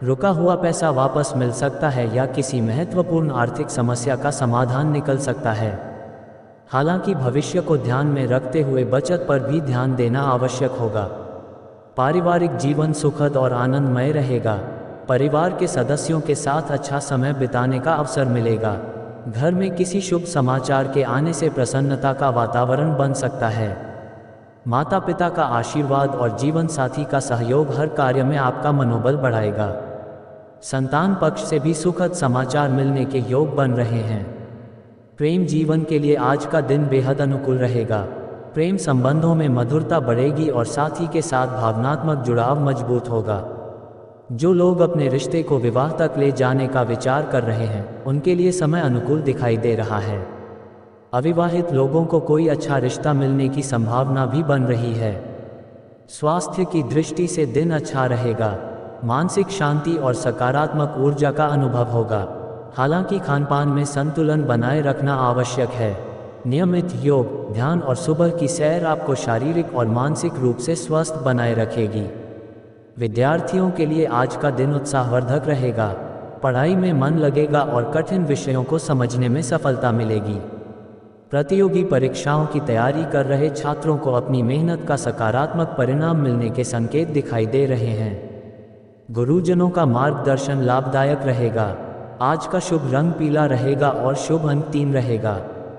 A: रुका हुआ पैसा वापस मिल सकता है या किसी महत्वपूर्ण आर्थिक समस्या का समाधान निकल सकता है। हालांकि भविष्य को ध्यान में रखते हुए बचत पर भी ध्यान देना आवश्यक होगा। पारिवारिक जीवन सुखद और आनंदमय रहेगा। परिवार के सदस्यों के साथ अच्छा समय बिताने का अवसर मिलेगा। घर में किसी शुभ समाचार के आने से प्रसन्नता का वातावरण बन सकता है। माता पिता का आशीर्वाद और जीवन साथी का सहयोग हर कार्य में आपका मनोबल बढ़ाएगा। संतान पक्ष से भी सुखद समाचार मिलने के योग बन रहे हैं। प्रेम जीवन के लिए आज का दिन बेहद अनुकूल रहेगा। प्रेम संबंधों में मधुरता बढ़ेगी और साथी के साथ भावनात्मक जुड़ाव मजबूत होगा। जो लोग अपने रिश्ते को विवाह तक ले जाने का विचार कर रहे हैं, उनके लिए समय अनुकूल दिखाई दे रहा है। अविवाहित लोगों को कोई अच्छा रिश्ता मिलने की संभावना भी बन रही है। स्वास्थ्य की दृष्टि से दिन अच्छा रहेगा। मानसिक शांति और सकारात्मक ऊर्जा का अनुभव होगा। हालांकि खानपान में संतुलन बनाए रखना आवश्यक है। नियमित योग, ध्यान और सुबह की सैर आपको शारीरिक और मानसिक रूप से स्वस्थ बनाए रखेगी। विद्यार्थियों के लिए आज का दिन उत्साहवर्धक रहेगा। पढ़ाई में मन लगेगा और कठिन विषयों को समझने में सफलता मिलेगी। प्रतियोगी परीक्षाओं की तैयारी कर रहे छात्रों को अपनी मेहनत का सकारात्मक परिणाम मिलने के संकेत दिखाई दे रहे हैं। गुरुजनों का मार्गदर्शन लाभदायक रहेगा। आज का शुभ रंग पीला रहेगा और शुभ अंक 3 रहेगा।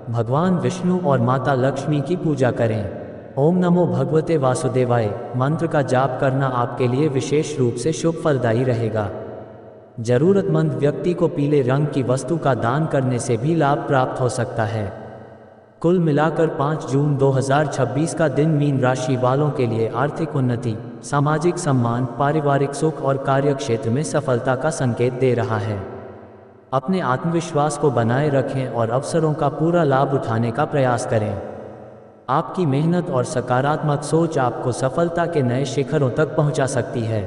A: भगवान विष्णु और माता लक्ष्मी की पूजा करें। ओम नमो भगवते वासुदेवाय मंत्र का जाप करना आपके लिए विशेष रूप से शुभ फलदायी रहेगा। जरूरतमंद व्यक्ति को पीले रंग की वस्तु का दान करने से भी लाभ प्राप्त हो सकता है। कुल मिलाकर 5 जून 2026 का दिन मीन राशि वालों के लिए आर्थिक उन्नति, सामाजिक सम्मान, पारिवारिक सुख और कार्यक्षेत्र में सफलता का संकेत दे रहा है। अपने आत्मविश्वास को बनाए रखें और अवसरों का पूरा लाभ उठाने का प्रयास करें। आपकी मेहनत और सकारात्मक सोच आपको सफलता के नए शिखरों तक पहुंचा सकती है।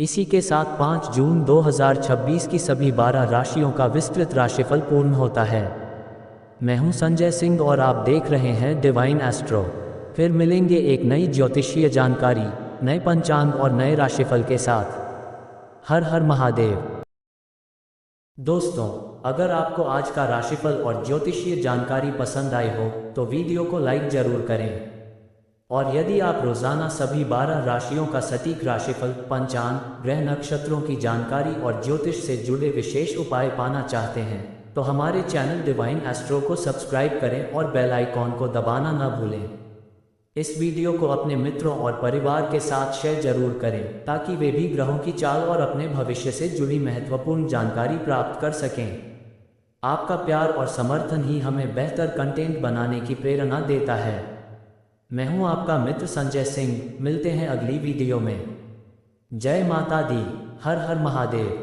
A: इसी के साथ 5 जून 2026 की सभी 12 राशियों का विस्तृत राशिफल पूर्ण होता है। मैं हूं संजय सिंह और आप देख रहे हैं डिवाइन एस्ट्रो। फिर मिलेंगे एक नई ज्योतिषीय जानकारी, नए पंचांग और नए राशिफल के साथ। हर हर महादेव। दोस्तों, अगर आपको आज का राशिफल और ज्योतिषीय जानकारी पसंद आई हो तो वीडियो को लाइक जरूर करें। और यदि आप रोजाना सभी 12 राशियों का सटीक राशिफल, पंचांग, ग्रह नक्षत्रों की जानकारी और ज्योतिष से जुड़े विशेष उपाय पाना चाहते हैं तो हमारे चैनल डिवाइन एस्ट्रो को सब्सक्राइब करें और बेल आइकॉन को दबाना न भूलें। इस वीडियो को अपने मित्रों और परिवार के साथ शेयर जरूर करें ताकि वे भी ग्रहों की चाल और अपने भविष्य से जुड़ी महत्वपूर्ण जानकारी प्राप्त कर सकें। आपका प्यार और समर्थन ही हमें बेहतर कंटेंट बनाने की प्रेरणा देता है। मैं हूं आपका मित्र संजय सिंह। मिलते हैं अगली वीडियो में। जय माता दी। हर हर महादेव।